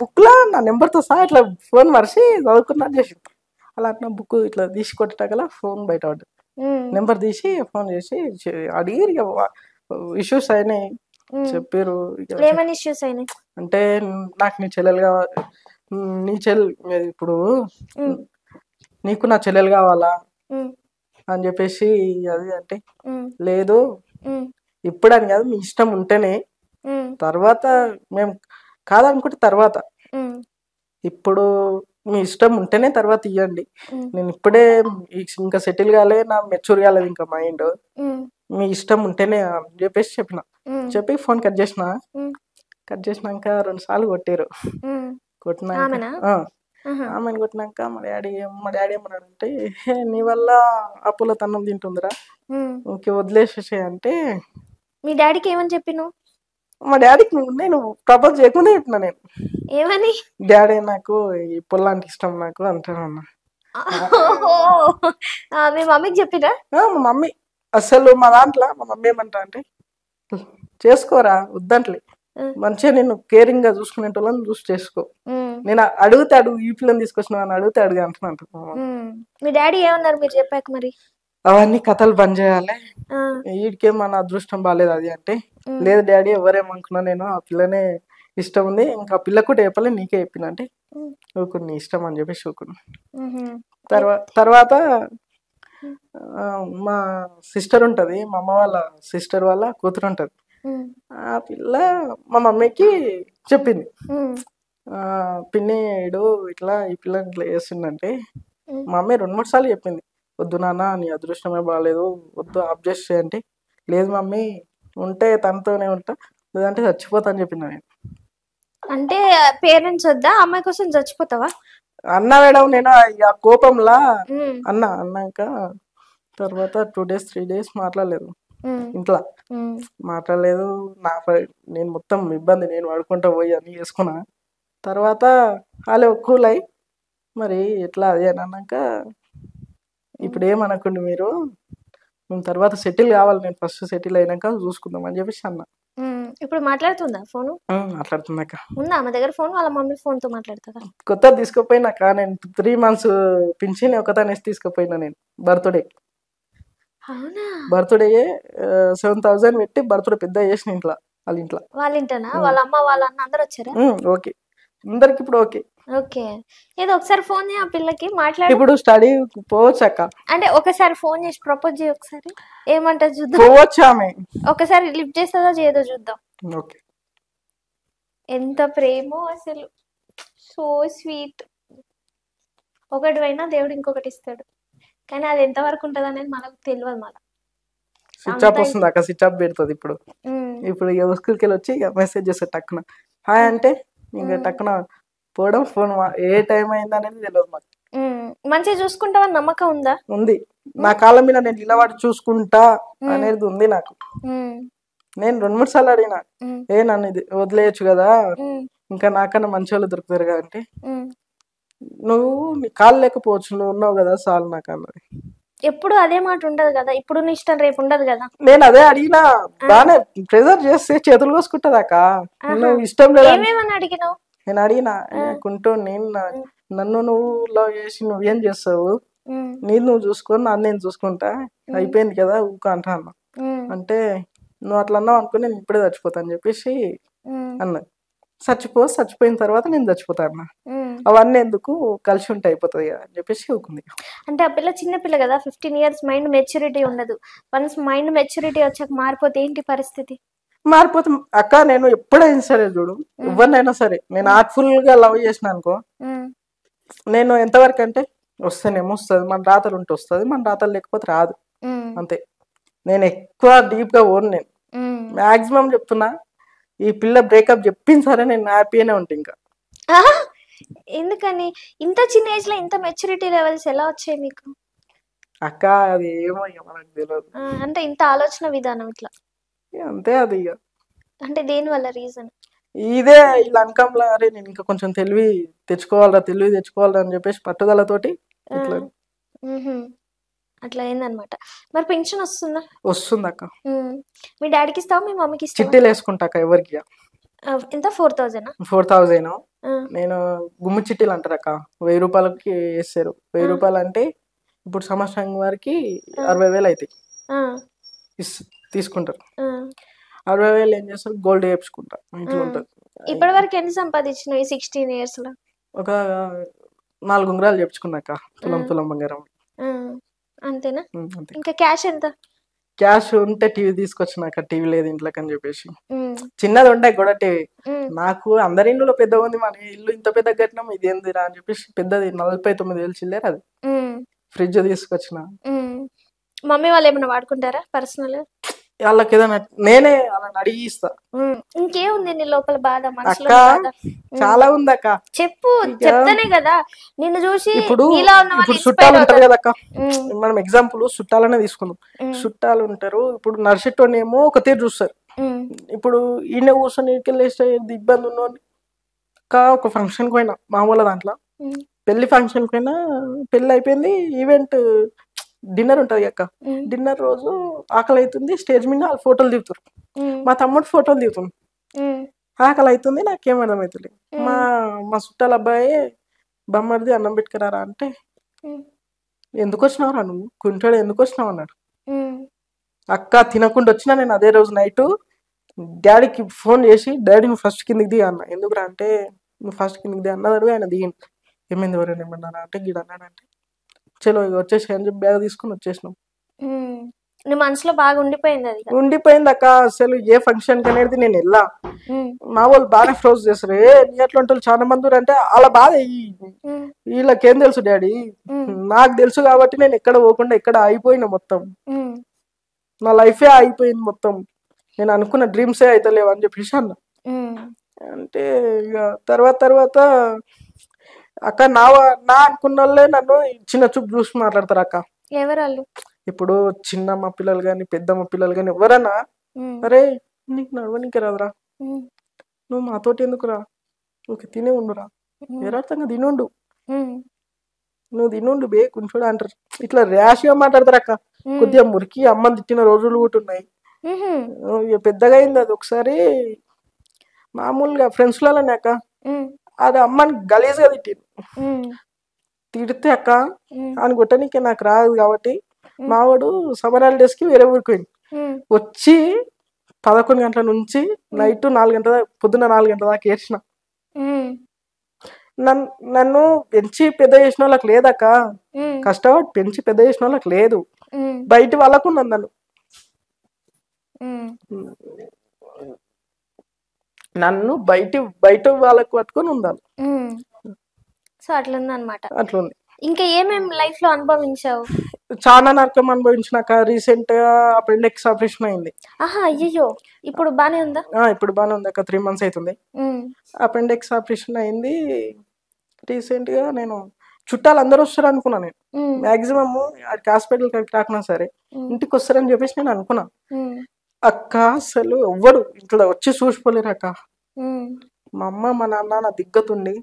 బుక్ లో నా నెంబర్తో సహా ఇట్లా ఫోన్ మరిచి చదువుకున్నట్టు చేసింది. అలా అన్న బుక్ ఇట్లా తీసి కొట్టేటగల ఫోన్ బయట పడ్డది. నెంబర్ తీసి ఫోన్ చేసి అడిగి ఇష్యూస్ అయినాయి చెప్పారు. ఏమని ఇష్యూస్ అయినాయి అంటే నాకు నీ చెల్లెలు కావాలి, నీ ఇప్పుడు నీకు నా చెల్లెలు కావాలా అని చెప్పేసి అది అంటే లేదు ఇప్పుడు అని కాదు, మీ ఇష్టం ఉంటేనే, తర్వాత మేము కాదనుకుంటే తర్వాత, ఇప్పుడు మీ ఇష్టం ఉంటేనే తర్వాత ఇవ్వండి, నేను ఇప్పుడే ఇంకా సెటిల్ కాలే, నా మెచ్యూర్ కాలేదు ఇంకా మైండ్, మీ ఇష్టం ఉంటేనే అని చెప్పేసి చెప్పి ఫోన్ కట్ చేసినాక 2 సార్లు కొట్టారు. ఆమెను కొట్టినాక మా డాడీ ఏమన్నాడు అంటే, నీ వల్ల అప్పుల తన్నం తింటుందిరా, ఇంకే వదిలేసేసే అంటే. మీ డాడీకి ఏమని చెప్పిను? మా డాడీకి నేను ప్రపోజ్ చేయకుండా చెప్పిన. నేను ఏమని? డాడీ నాకు ఈ పొలాంటి ఇష్టం నాకు అంటాను. మీ మమ్మీకి చెప్పిరా? మా మమ్మీ అసలు మా దాంట్లో మా మమ్మీ ఏమంటా అంటే, చేసుకోరా వద్దంట్లే, మంచిగా నేను కేరింగ్ గా చూసుకునేటోళ్ళని చూసి చేసుకో. ఉమ్, నేను అడుగుతే అడుగు, ఈ పిల్లని తీసుకొచ్చిన అని అడిగితే అడుగు అంటున్నాను. ఉమ్. మీ డాడీ ఏమన్నారు మీరు చెప్పాక మరి? అవన్నీ కథలు బంద్ చేయాలి, ఆ, వీడికేం మన అదృష్టం బాగాలేదు అది అంటే, ఉమ్, లేదు డాడీ ఎవరేమనుకున్నా నేను ఆ పిల్లనే ఇష్టం ఉంది, ఇంకా ఆ పిల్ల కూడా చెప్పలే నీకే చెప్పిన అంటే ఉమ్, ఊరుకుని నీ ఇష్టం అని చెప్పేసి ఊరుకుని. ఉహుం. తర్వాత ఉమ్, మా సిస్టర్ ఉంటది, మా అమ్మ వాళ్ళ సిస్టర్ వాళ్ళ కూతురు ఉంటది. ఉమ్, ఆ పిల్ల మా మమ్మీకి చెప్పింది, ఉమ్, పిన్ని ఈడు ఇట్లా ఈ పిల్ల ఇట్లా చేస్తుందంటే ఉమ్. మా మమ్మీ 2-3 సార్లు చెప్పింది, వద్దు నాన్న నీ అదృష్టమే బాగాలేదు, వద్దు ఆఫ్ చేసి చేయంటే, లేదు మమ్మీ ఉంటే తనతోనే ఉంటా, లేదంటే చచ్చిపోతా అని చెప్పిన నేను. అంటే పేరెంట్స్ వద్దా, అమ్మాయి కోసం చచ్చిపోతావా? అన్న మేడం నేను ఆ కోపంలా ఉమ్, అన్నాక తర్వాత 2 days 3 days మాట్లాడలేదు ఉమ్, ఇంట్లో, ఉమ్, మాట్లాడలేదు. నేను మొత్తం ఇబ్బంది, నేను వాడుకుంటా పోయి అన్నీ చేసుకున్నా. తర్వాత వాళ్ళు కూల్ అయ్యి మరి ఎట్లా అది అని అన్నాక, ఇప్పుడు ఏమనకండి మీరు, మేము తర్వాత సెటిల్ కావాలి, నేను ఫస్ట్ సెటిల్ అయినాక చూసుకుందాం అని చెప్పేసి అన్న. ఉమ్. ఇప్పుడు మాట్లాడుతుందా ఫోను? మాట్లాడుతున్నాక ఉందా ఆమె దగ్గర ఫోన్? వాళ్ళ మమ్మీ ఫోన్ తో మాట్లాడుతుందా? కొత్తది తీసుకుపోయినాక నేను 3 months పింఛన్ ఒకదాన్ని తీసుకుపోయినా నేను అవునా? బర్త్డే 7,000 పెట్టి బర్త్డే పెద్ద చేసిన ఇంట్లో, వాళ్ళ ఇంట్లో. వాళ్ళ ఇంటనా? వాళ్ళ అమ్మ వాళ్ళ అన్న అందరు వచ్చారా? ఓకే, అందరికి ఇప్పుడు ఓకే. ఓకే. ఏదో ఒకసారి ఫోన్ చేయి ఆ పిల్లకి, మాట్లాడు. ఇప్పుడు స్టడీ పోవచ్చు అక్క, అంటే ఒకసారి ఫోన్ చేసి ప్రపోజ్ చేయి ఒకసారి, ఏమంటది చూద్దాం. పోవచ్చు ఆమె. ఒకసారి లిఫ్ట్ చేస్తుందో చేయదో చూద్దాం. ఓకే, ఎంత ప్రేమో అసలు, సో స్వీట్. ఒకటి పోయినా దేవుడు ఇంకొకటి ఇస్తాడు, కానీ అది ఎంత వరకు ఉంటుంది అనేది మనకు తెలియదు. మళ్ళీ స్విచ్ ఆఫ్ వస్తుంది అక్క, స్విచ్ ఆఫ్ పెడుతుంది ఇప్పుడు. ఇప్పుడు ఇక స్కూల్కి వెళ్ళి వచ్చి ఇక మెసేజ్ చేస్తాడు టక్కున హాయ్ అంటే, ఇంకా టక్కున పోవడం, ఫోన్ ఏ టైం అయింది అనేది తెలియదు మాకు. మంచిగా చూసుకుంటావని నమ్మకం ఉందా? ఉంది, నా కాళ్ళ మీద నేను నిలబడి చూసుకుంటా అనేది ఉంది నాకు. నేను 2-3 సార్లు అడిగినా, నన్ను ఇది వదిలేయచ్చు కదా, ఇంకా నాకన్నా మంచి వాళ్ళు దొరుకుతారు కదా అంటే, నువ్వు నీ కాళ్ళు లేకపోవచ్చు, నువ్వు ఉన్నావు కదా చాలు నాకు అన్నది. ఎప్పుడు అదే మాట ఉండదు కదా, ఇప్పుడు నీ ఇష్టం రేపు ఉండదు కదా. నేను అదే అడిగినా, బానే ప్రెజర్ చేస్తే చేతులు కోసుకుంటది అక్క, నువ్వు ఇష్టం లేదా ఏమేమని అడిగినావు? నేను అడిగినా, కుంటూ నేను నన్ను నువ్వు లవ్ చేసి నువ్వేం చేస్తావు, నీది నువ్వు చూసుకొని నన్ను నేను చూసుకుంటా, అయిపోయింది కదా ఊక అంటా అన్నా. అంటే నువ్వు అట్లా అన్నావు అనుకుని నేను ఇప్పుడే చచ్చిపోతా అని చెప్పేసి అన్నది. చచ్చిపోయిన తర్వాత నేను చచ్చిపోతా అన్నా, అవన్నీ ఎందుకు కలిసి ఉంటే అయిపోతుంది కదా అని చెప్పేసి ఊకుంది. అంటే ఆ పిల్ల చిన్న పిల్ల కదా, 15 years, మైండ్ మెచ్యూరిటీ ఉండదు. వన్స్ మైండ్ మెచ్యూరిటీ వచ్చాక మారిపోతే ఏంటి పరిస్థితి? మారిపోతే అక్క, నేను ఎప్పుడైనా సరే చూడు, ఎవరినైనా సరే నేను హార్ట్ఫుల్ గా లవ్ చేసిన అనుకో, నేను ఎంతవరకు అంటే వస్తేనేమో వస్తుంది, మన రాతలు ఉంటే వస్తుంది, మన రాతలు లేకపోతే రాదు, అంతే. నేను ఎక్కువ డీప్ గా ఓన్, నేను మాక్సిమం చెప్తున్నా, ఈ పిల్ల బ్రేకప్ చెప్పింది సరే నేను హ్యాపీగానే ఉంటా ఇంకా. ఎందుకని ఇంత చిన్న ఏజ్ లో ఇంత మెచ్యూరిటీ లెవెల్స్ ఎలా వచ్చాయి మీకు? అక్క అది ఏమో ఇక మనకు తెలియదు, అంటే ఇంత ఆలోచన విధానం ఇట్లా అంతే. అది ఇక అంటే దేని వల్ల రీజన్? ఇదే ఇలా అంకంలా, అరే నేను ఇంకా కొంచెం తెలివి తెచ్చుకోవాలరా అని చెప్పేసి పట్టుదలతోటి ఇట్లా అట్లా అయిందనమాట. మరి పెన్షన్ వస్తుందా? వస్తుంది అక్క. మీ డాడీకి ఇస్తావా మీ మమ్మీకి ఇస్తావా? చిట్టీలు వేసుకుంటాక ఎవరికి ఎంత? 4,000? 4,000. నేను గుమ్ము చిట్టీలు అంటారు అక్క, 1,000 రూపాయలకి వేస్తారు. 1,000 రూపాయలు అంటే ఇప్పుడు సంవత్సరం వరకు 60,000 అవుతాయి, తీసుకుంటారు. 60,000 ఏం చేస్తారు, గోల్డ్ వేయించుకుంటారు, ఇంట్లో ఉంటుంది. ఇప్పటి వరకు ఎన్ని సంపాదించినావు ఈ 16 years లో? ఒక 4 ఉంగరాలు చేయించుకున్నాక, తులం బంగారం. అంతేనా? ఇంకా క్యాష్ ఎంత? క్యాష్ ఉంటే టీవీ తీసుకొచ్చినాక, టీవీ లేదు ఇంట్లోకి అని చెప్పేసి, చిన్నది ఉండే కూడా టీవీ. నాకు అందరి ఇల్లు పెద్ద ఉంది, మన ఇల్లు ఇంత పెద్ద కట్టినాం, ఇది ఏందిరా అని చెప్పేసి పెద్దది 49,000 చిల్లర, అది ఫ్రిడ్జ్ తీసుకొచ్చిన. మమ్మీ వాళ్ళు ఏమైనా వాడుకుంటారా పర్సనల్? వాళ్ళకి ఏదైనా నేనే వాళ్ళని అడిగి ఇస్తా. ఇంకేముంది నీ లోపల బాధ, మనసులో అక్క చాలా ఉంది అక్క, చెప్పు. చెప్తానే కదా నిన్ను చూసి. ఇప్పుడు చుట్టాలు ఉంటారు కదా అక్క, మనం ఎగ్జాంపుల్ చుట్టాలనే తీసుకుందాం. చుట్టాలు ఉంటారు, ఇప్పుడు నర్సెట్టోని ఏమో ఒక తీరు చూస్తారు. ఇప్పుడు ఈయన కూర్చొని ఇటుకెళ్ళేస్తే ఇబ్బంది ఉన్నోని ఒక ఫంక్షన్ కి పోయినా, మామూలు దాంట్లో పెళ్లి ఫంక్షన్ కి పోయినా, పెళ్లి అయిపోయింది, ఈవెంట్ డిన్నర్ ఉంటది అక్క, డిన్నర్ రోజు ఆకలి అవుతుంది, స్టేజ్ మీద వాళ్ళు ఫోటోలు దిగుతారు. మా తమ్ముడు ఫోటోలు దిగుతుంది. ఆకలి అవుతుంది, నాకేం అర్థమవుతుంది. మా మా చుట్టాల అబ్బాయి బొమ్మడిది అన్నం పెట్టుకురారా అంటే ఎందుకు వచ్చినావురా నువ్వు కుంటాడు ఎందుకు వచ్చినావు అన్నాడు. అక్క తినకుండా వచ్చినా నేను అదే రోజు నైట్ డాడీకి ఫోన్ చేసి డాడీ నువ్వు ఫస్ట్ కిందికి దిగా అన్న. ఎందుకురా అంటే నువ్వు ఫస్ట్ కిందికి దిగా అన్నాడు. ఆయన దిగింది. ఏమైంది ఎవరైనా ఏమన్నారా అంటే గిడ అన్నాడు. అంటే చలో ఇక వచ్చేసి అని చెప్పి బ్యాగ్ తీసుకుని వచ్చేసినాం. నీ మనసులో బాగా ఉండిపోయింది అది. ఉండిపోయింది అక్క. అసలు ఏ ఫంక్షన్ అనేది నేను వెళ్ళా, మా వాళ్ళు బాగానే ఫ్రోజ్ చేస్తారు. నీ అట్లాంటి వాళ్ళు చాలా మంది అంటే అలా బాధ. వీళ్ళకేం తెలుసు డాడీ, నాకు తెలుసు కాబట్టి నేను ఎక్కడ పోకుండా ఎక్కడ అయిపోయినా మొత్తం. నా లైఫే అయిపోయింది మొత్తం. నేను అనుకున్న డ్రీమ్సే అయితే లేవు అని చెప్పేసి అన్న. అంటే ఇక తర్వాత అక్క నా అనుకున్న వాళ్ళే నన్ను చిన్న చూపు చూసి మాట్లాడతారు అక్క. ఎవరు? ఇప్పుడు చిన్నమ్మ పిల్లలు కానీ పెద్దమ్మ పిల్లలు కానీ ఎవరన్నా అరే నీకు నడవనీకి రాదురా, నువ్వు మాతోటి ఎందుకురా, నువ్వు తినే ఉండురా, యథార్థంగా తినుండు, నువ్వు తినుండు బే కొంచెం అంటారు. ఇట్లా ర్యాష్గా మాట్లాడతారు అక్క. కొద్దిగా మురికి అమ్మని తిట్టిన రోజులు కూడా ఉన్నాయి. పెద్దగా అయింది అది. ఒకసారి మామూలుగా ఫ్రెండ్స్ లోనే అక్క అది అమ్మని గలీజ్గా తిట్టింది. తిడితే అక్క అని కొట్టనీకే నాకు రాదు కాబట్టి మావాడు సమ్మర్ హాలిడేస్ కి వేరే ఊరికి పోయింది. వచ్చి 11 గంటల నుంచి నైట్ 4 గంటల పొద్దున్న 4 గంటల దాకా ఏడ్చిన. నన్ను పెంచి పెద్ద చేసిన వాళ్ళకి లేదక్క, కష్టపడి పెంచి పెద్ద చేసిన వాళ్ళకి లేదు, బయట వాళ్ళకు ఉన్నది. నన్ను బయట వాళ్ళకు పట్టుకొని ఉండాలి. సో అట్లుంది అనమాట. అట్లుంది. ఇంకా ఏమేమి లైఫ్ లో అనుభవించావు? చాలా నరకం అనుభవించినాక రీసెంట్ గా అపెండిక్స్ ఆపరేషన్ అయింది. అయ్యో, ఇప్పుడు బానే ఉందా? ఇప్పుడు బానే ఉంది అక్క. 3 months అవుతుంది. అపెండిక్స్ ఆపరేషన్ అయింది రీసెంట్ గా. నేను చుట్టాలు అందరూ వస్తారు అనుకున్నా. నేను మాక్సిమం హాస్పిటల్ రాకున్నా సరే ఇంటికి వస్తారని చెప్పేసి నేను అనుకున్నా. అక్క అసలు ఎవ్వరు ఇట్లా వచ్చి చూసిపోలేరు అక్క. మా అమ్మ మా నాన్న నా దిగ్గతుండి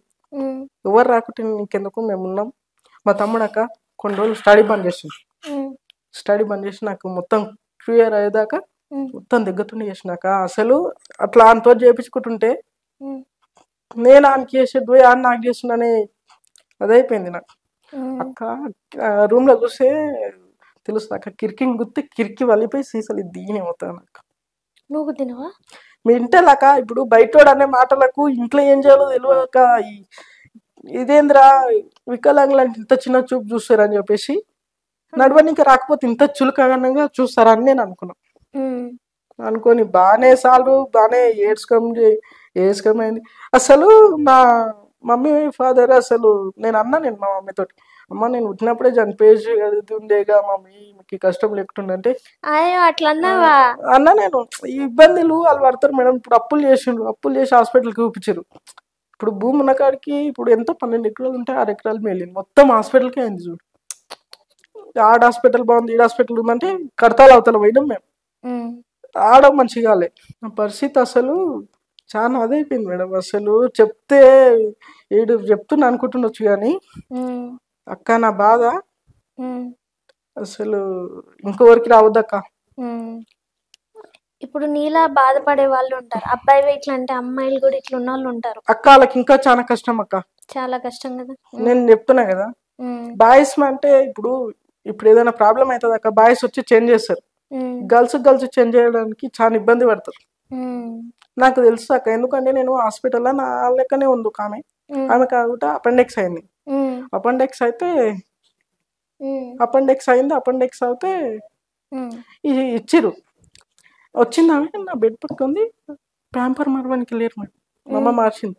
ఎవరు రాకుంటే నీకెందుకు మేము ఉన్నాం. మా తమ్ముడు అక్క కొన్ని రోజులు స్టడీ బంద్ చేసి నాకు మొత్తం క్లియర్ అయ్యేదాకా మొత్తం దిగ్గతుండి చేసినాక అసలు అట్లా అంతో చేయించుకుంటుంటే నేను ఆయనకి చేసేది ఆయన నాకు చేస్తున్నానే అదైపోయింది నాకు. అక్క రూమ్ లో చూస్తే తెలుస్తుంది అక్క, కిరికింగ్ గుర్తి కిరికి వలిపోయి సీసలు దీని అవుతాను నాకు. నువ్వు తినవా? మీ ఇంటేలాక ఇప్పుడు బయటోడు అనే మాటలకు ఇంట్లో ఏం చేయాలో తెలియక ఇదేంద్రా వికలాంగులు అంటే ఇంత చిన్న చూపు చూస్తారని చెప్పేసి నడవనికి రాకపోతే ఇంత చులకనంగా చూస్తారని నేను అనుకొని బాగానే సార్లు బాగానే ఏడ్చుకోమైంది. అసలు మా మమ్మీ ఫాదర్ అసలు నేను మా మమ్మీతో అమ్మ నేను పుట్టినప్పుడే చనిపోయేసి ఉండేగా మమ్మీ మీకు కష్టం లేకుంటుందంటే అన్నా నేను ఈ ఇబ్బందులు వాళ్ళు పడతారు మేడం. ఇప్పుడు అప్పులు చేసి హాస్పిటల్కి చూపించారు. ఇప్పుడు భూమి ఉన్న కాడికి ఇప్పుడు ఎంతో 12 ఎకరాలు ఉంటే 6 ఎకరాలు మేలింది మొత్తం హాస్పిటల్కే అయింది. చూడు ఆడ హాస్పిటల్ బాగుంది ఈడ హాస్పిటల్ ఉందంటే కడతాలు అవతల పోయినాం మేము. ఆడ మంచిగా నా పరిస్థితి అసలు చాలా అదైపోయింది మేడం. అసలు చెప్తే చెప్తున్నా అనుకుంటుండొచ్చు కానీ అక్క నా బాధ అసలు ఇంకోవరికి రావద్దక్క. ఇప్పుడు నీలా బాధపడే వాళ్ళు ఉంటారు, అబ్బాయి ఇట్లా అంటే అమ్మాయిలు కూడా ఇట్లా ఉన్న వాళ్ళు ఉంటారు అక్క. వాళ్ళకి ఇంకా చాలా కష్టం అక్క, చాలా కష్టం కదా. నేను చెప్తున్నా కదా బాయ్స్ అంటే ఇప్పుడు ఏదైనా ప్రాబ్లం అవుతుంది అక్క, బాయ్స్ వచ్చి చేంజ్ చేస్తారు. గర్ల్స్ చేంజ్ చేయడానికి చాలా ఇబ్బంది పడతారు. నాకు తెలుసు అక్క, ఎందుకంటే నేను హాస్పిటల్లో నా లెక్కనే ఉంది ఒక ఆమె కాకుండా అపెండిక్స్ అయింది. అపెండిక్స్ అయితే ఇచ్చిర్రు. వచ్చింది ఆమె నా బెడ్ పట్టుకుంది, ప్యాంపర్ మార్వడానికి లేరు మేడం. మా అమ్మ మార్చింది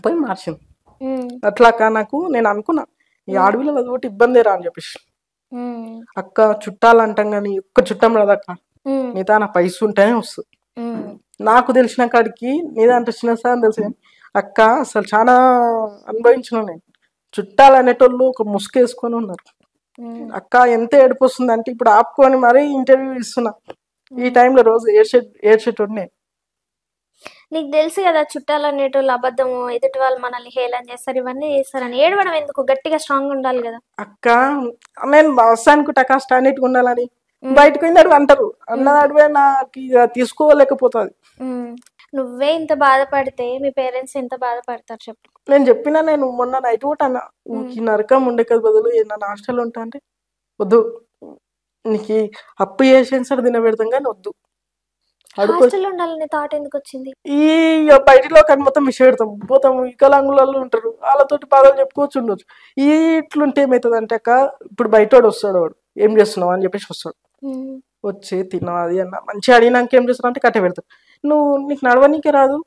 పోయి మార్చింది. అట్లాక నాకు నేను అనుకున్నా ఈ ఆడపిల్లలు అదొకటి ఇబ్బంది రా అని చెప్పేసి. అక్క చుట్టాలు అంటాం కానీ ఒక్క చుట్టం రాదక్క, మిగతా నా పైసలు ఉంటేనే వస్తుంది. నాకు తెలిసిన కాడికి నీదంటే చిన్న సార్ తెలుసు కానీ అక్క అసలు చాలా అనుభవించిన నేను. చుట్టాలు అనేటోళ్ళు ఒక ముసుకేసుకొని ఉన్నారు అక్క. ఎంత ఏడుపు వస్తుంది అంటే ఇప్పుడు ఆపుకొని మరీ ఇంటర్వ్యూ ఇస్తున్నా ఈ టైంలో. రోజు ఏడ్చేటోడిని. నీకు తెలుసు కదా చుట్టాలు అనేటోళ్ళు అబద్ధము, ఎదుటి వాళ్ళు మనల్ని హేళన చేస్తారు, ఇవన్నీ చేస్తారని. ఏడవడం ఎందుకు? గట్టిగా స్ట్రాంగ్ ఉండాలి కదా అక్క. నేను బస్ అనుకుంటా స్టాండర్డ్గా ఉండాలని. బయటకు పోయినాడు అంటారు, అన్నదాడివే నాకు ఇక తీసుకోలేకపోతుంది. నువ్వే ఇంత బాధపడితే మీ పేరెంట్స్ ఎంత బాధపడతారు చెప్పు. నేను చెప్పినా, నేను మొన్న నైట్ కూడా అన్నా, ఈ నరకం ఉండే కదా బదులు నన్ను హాస్టల్లో ఉంటా అంటే వద్దు, నీకు అప్పు చేసేది సార్ తినబెడతాం కానీ వద్దు. హాస్టల్లో ఉండాలనే థాట్ ఎందుకు వచ్చింది? ఈ బయటిలో కానీ మొత్తం మిస్ పెడతాం పోతాం, వికలాంగులలో ఉంటారు, వాళ్ళతోటి బాధలు చెప్పుకోవచ్చు ఉండొచ్చు. ఇట్లుంటే ఏమవుతుంది అంటే అక్క, ఇప్పుడు బయటోడు వస్తాడు, వాడు ఏం చేస్తున్నావు అని చెప్పేసి వస్తాడు, వచ్చి తిన్నావు అది అన్న మంచిగా అడిగినాక ఏం చేస్తావు అంటే కట్టే పెడతావు. నీకు నడవనీకే రాదు,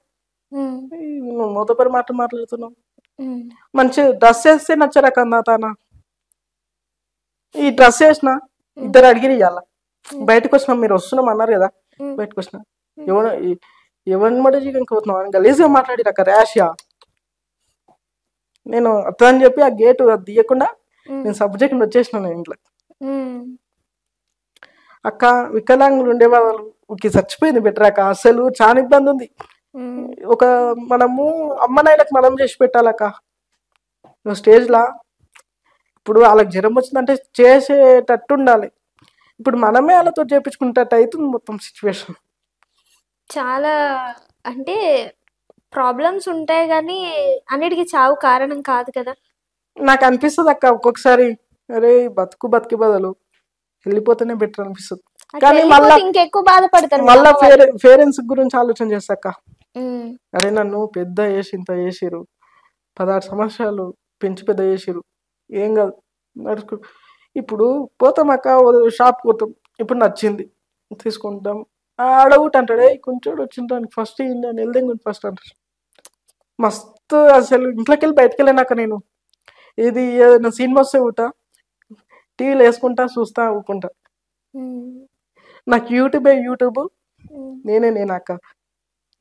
నువ్వు మొదపరి మాట్లాడుతున్నావు, మంచి డ్రెస్ వేస్తే నచ్చరాక అన్నా తానా, ఈ డ్రెస్ వేసిన ఇద్దరు అడిగిరి ఇవాళ బయటకు వచ్చినాం, మీరు వస్తున్నాం అన్నారు కదా, బయటకు వచ్చిన ఎవరిని మడి ఇంకపోతున్నావు అని గలీజ్గా మాట్లాడి అక్క ర్యాష్గా. నేను అత్త అని చెప్పి ఆ గేటు అది తీయకుండా నేను సబ్జెక్ట్ వచ్చేసిన నేను ఇంట్లో. అక్క వికలాంగులు ఉండే వాళ్ళకి చచ్చిపోయింది బెటర్ అక్క, అసలు చాలా ఇబ్బంది ఉంది. ఒక మనము అమ్మనాయలకు మనం చేసి పెట్టాలక్క స్టేజ్లా. ఇప్పుడు వాళ్ళకి జ్వరం వచ్చిందంటే చేసేటట్టు ఉండాలి, ఇప్పుడు మనమే వాళ్ళతో చేపించుకునేటట్టు అవుతుంది మొత్తం సిచ్యువేషన్. చాలా అంటే ప్రాబ్లమ్స్ ఉంటాయి కానీ అన్నిటికీ చావు కారణం కాదు కదా. నాకు అనిపిస్తుంది అక్క ఒక్కొక్కసారి, అరే బతికి బదులు వెళ్ళిపోతేనే బెటర్ అనిపిస్తుంది. కానీ మళ్ళీ ఇంకెక్కువ బాధపడతారు, మళ్ళా పేరెంట్స్ గురించి ఆలోచన చేస్తాక, అరే నన్ను పెద్ద చేసి ఇంత చేసిరు, 16 సంవత్సరాలు పెంచి పెద్ద చేసిరు, ఏం కాదు నడుచుకు. ఇప్పుడు పోతాం అక్క, షాప్ పోతాం, ఇప్పుడు నచ్చింది తీసుకుంటాం, ఆడవుట్ అంటాడే కొంచెం వచ్చింటానికి ఫస్ట్ అని వెళ్దాం ఫస్ట్ అంటారు. మస్తు అసలు ఇంట్లోకి వెళ్ళి బయటకు వెళ్ళాక నేను ఇది ఏదైనా సినిమా వస్తే ఊట టీవీలో వేసుకుంటా చూస్తా ఊకుంటా. నాకు యూట్యూబ్ నేనే అక్క,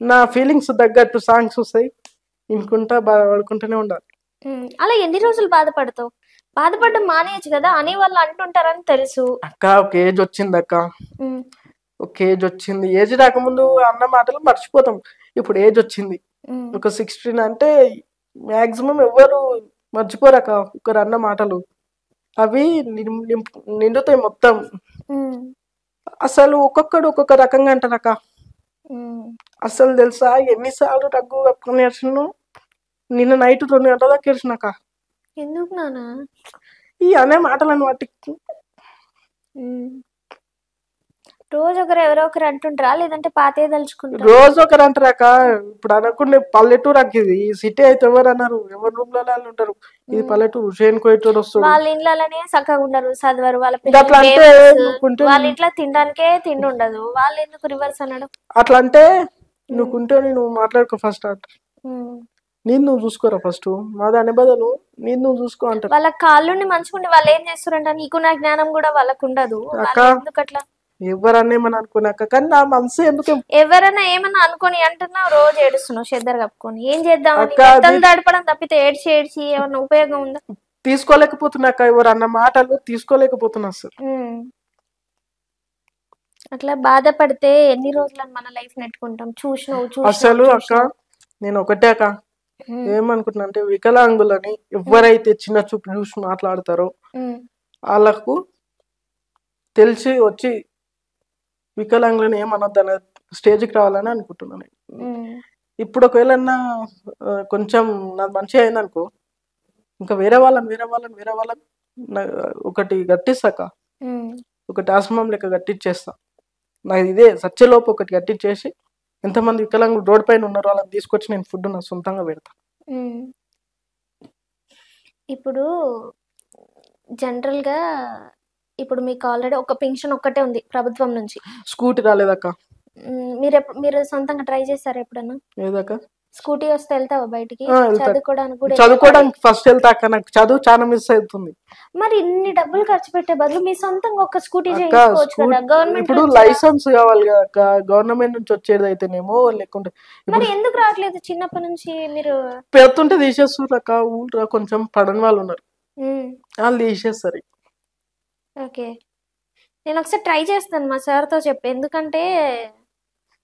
నా ఫీలింగ్స్ తగ్గట్టు సాంగ్స్ వస్తాయి, వినుకుంటా బాధపడుకుంటూనే ఉండాలి. అలా ఎన్ని రోజులు బాధపడతావు? బాధపడడం మానేయచ్చు కదా అని వాళ్ళు అంటుంటారని తెలుసు అక్క. ఒక ఏజ్ వచ్చింది అక్క, ఒక ఏజ్ వచ్చింది, ఏజ్ రాకముందు అన్న మాటలు మర్చిపోతాం, ఇప్పుడు ఏజ్ వచ్చింది ఒక 16 అంటే మాక్సిమం ఎవరు మర్చిపోరాక ఒకరు అన్న మాటలు, అవి నిండుతాయి మొత్తం. అసలు ఒక్కొక్కడు ఒక్కొక్క రకంగా అంటారక్క. అసలు తెలుసా ఎన్నిసార్లు రగ్గు కప్పుకొని ఏడ్చినాను, నిన్న నైట్ 2 గంటల దాకా ఏడ్చినాక. ఎందుకు నానా ఈ అనే మాటలను వాటికి రోజు ఎవరో ఒకరు అంటుంటారా లేదంటే పాతే తలుచుకుంటారా? రోజు ఒకరు అంటారాక. ఇప్పుడు అనకుండా పల్లెటూరు అక్క, ఇది సిటీ అయితే ఎవరు అన్నారు, ఎవరు రూమ్ లో ఉంటారు, ఇది పల్లెటూరు. షేన్కోయేటోడు వస్తాడు, వాళ్ళ ఇంట్లోనే చక్కగా ఉండరు, చదవరు, వాళ్ళ వాళ్ళ ఇంట్లో తినడానికే తిండి ఉండదు, వాళ్ళు ఎందుకు రివర్స్ అనడం? అట్లా అంటే నువ్వుకుంటే నువ్వు మాట్లాడుకో ఫస్ట్ అంటారు, నువ్వు చూసుకోరా ఫస్ట్, మాది అనే బదులు నువ్వు చూసుకో అంటారు. వాళ్ళ కాళ్ళుండి మంచుకుంటే వాళ్ళు ఏం చేస్తారంట, నీకున్న జ్ఞానం కూడా వాళ్ళకు ఉండదు. ఎందుకు అట్లా? ఎవరన్నా ఏమని అనుకున్నాక, కానీ నా మనసు ఎందుకు ఎవరన్నా ఏమన్నా అనుకోని అంటున్నావు, రోజు ఏడుస్తున్నావు చెద్దరు కప్పుకొని, ఏం చేద్దాం దడపడం తప్పితే ఏడ్చి ఏమన్నా ఉపయోగం ఉందా? తీసుకోలేకపోతున్నాక, ఎవరు అన్న మాటలు తీసుకోలేకపోతున్నా అసలు. అట్లా బాధపడితే ఎన్ని రోజులు మన లైఫ్ నెట్టుకుంటాం? చూసినావు అసలు అక్క, నేను ఒకటే అక్క ఏమనుకుంటున్నా అంటే, వికలాంగులని ఎవరైతే చిన్న చూపు చూసి మాట్లాడతారో వాళ్ళకు తెలిసి వచ్చి వికలాంగులను ఏమనొద్దు అనే స్టేజ్కి రావాలని అనుకుంటున్నాను. ఇప్పుడు ఒకవేళ కొంచెం నాకు మంచిగా అయిందనుకో, ఇంకా వేరే వాళ్ళని ఒకటి గట్టిస్తాక, ఒకటి ఆశ్రమం లెక్క గట్టించేస్తా. నాకు ఇదే సత్యలోపు ఒకటి గట్టించేసి, ఎంతమంది వికలాంగులు రోడ్ పైన ఉన్నారో వాళ్ళని తీసుకొచ్చి నేను ఫుడ్ నా సొంతంగా పెడతా. ఇప్పుడు జనరల్ గా ఇప్పుడు మీకు ఆల్రెడీ ఒక పెన్షన్ ఒక్కటే ఉంది ప్రభుత్వం నుంచి, స్కూటీ రాలేదక్క. మీరు సొంతంగా ట్రై చేస్తారా ఎప్పుడన్నా? ఏదక్క స్కూటీ వస్తే వెళ్తావా బయటికి చదువుకోవడానికి? ఫస్ట్ వెళ్తాక, నాకు చదువు చాలా మిస్ అవుతుంది. మరి ఇన్ని డబ్బులు ఖర్చు పెట్టే బదులు మీ సొంతంగా ఒక స్కూటీ చేయించుకోవచ్చు కదా. గవర్నమెంట్ ఇప్పుడు లైసెన్స్ కావాలి కదా, గవర్నమెంట్ నుంచి వచ్చేది అయితేనేమో లేకుంటే. మరి ఎందుకు రావట్లేదు చిన్నప్పటి నుంచి? మీరు పెడుతుంటే తీసేస్తారు అక్క, ఊళ్ళో కొంచెం పడని వాళ్ళు ఉన్నారు, వాళ్ళు తీసేస్తారు. ఓకే, నేను ఒకసారి ట్రై చేస్తాను మా సార్తో చెప్పి, ఎందుకంటే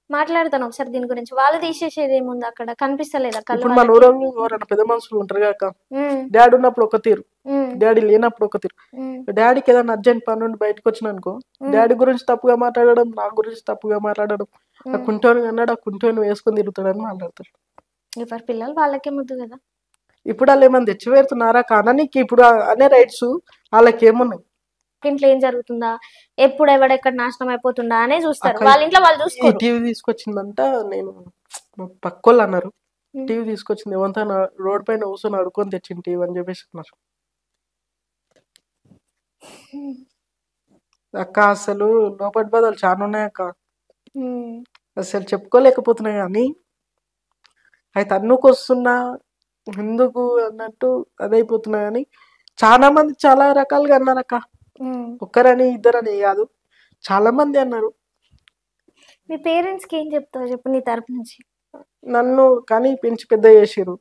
మాట్లాడతాను ఒకసారి దీని గురించి. వాళ్ళు తీసేసేది ఏముంది అక్కడ, కనిపిస్తలేదా? ఇప్పుడు మన ఊళ్ళో ఎవరైనా పెద్ద మనుషులు ఉంటారు కాక, డాడీ ఉన్నప్పుడు ఒక తీరు, డాడీ లేనప్పుడు ఒక తీరు. డాడీకి ఏదైనా అర్జెంట్ పని నుండి బయటకు వచ్చిన అనుకో, డాడీ గురించి తప్పుగా మాట్లాడడం, నా గురించి తప్పుగా మాట్లాడడం, ఆ కుంటోని అన్నాడు ఆ కుంటోని వేసుకొని తిరుగుతాడని మాట్లాడతారు. ఎవరి పిల్లలు వాళ్ళకే ముద్దు కదా. ఇప్పుడు వాళ్ళు ఏమైనా తెచ్చి పెడుతున్నారా కానీకి ఇప్పుడు అనే రైట్స్ వాళ్ళకి ఏమున్నాయి? ఇంట్లో ఏం జరుగుతుందా, ఎప్పుడు ఎవడెక్కడ నాశనం అయిపోతుందా అనే చూస్తారు. వాళ్ళ ఇంట్లో వాళ్ళు ఈ చూసుకోరు. టీవీ తీసుకొచ్చిందంట, నేను పక్కోళ్ళు అన్నారు టీవీ తీసుకొచ్చింది ఏమంతా రోడ్ పైన కూర్చొని అడుకొని తెచ్చింది టీవీ అని చెప్పేసి అన్నారు. అక్క అసలు లోపటి బాధలు చాలా ఉన్నాయి అక్క, అసలు చెప్పుకోలేకపోతున్నాయి. కానీ అయితే అన్నుకు వస్తున్నా ఎందుకు అన్నట్టు అదైపోతున్నా. కానీ చాలా మంది చాలా రకాలుగా అన్నారు అక్క, ఒక్కరని ఇద్దరని కాదు, చాలా మంది అన్నారు. మీ పేరెంట్స్కి ఏం చెప్తావు చెప్పు నీ తరపు నుంచి? నన్ను కానీ పెంచి పెద్ద చేసిరు.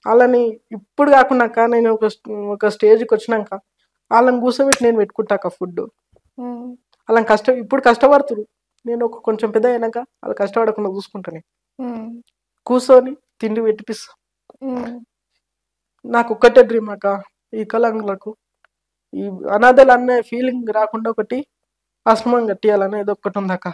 వాళ్ళని ఇప్పుడు కాకున్నాక నేను ఒక స్టేజ్కి వచ్చినాక వాళ్ళని కూర్చోబెట్టి నేను పెట్టుకుంటాక ఫుడ్. వాళ్ళని ఇప్పుడు కష్టపడుతురు, నేను ఒక కొంచెం పెద్ద అయినాక వాళ్ళు కష్టపడకుండా చూసుకుంటాను. కూర్చొని తిండి పెట్టిపిస్తా. నాకు ఒక్కటే డ్రీమ్ అక్క, ఈ వికలాంగులకు ఈ అనాథలు అనే ఫీలింగ్ రాకుండా ఒకటి ఆశ్రమం కట్టియాలని ఏదో ఒక్కటి ఉంది అక్క.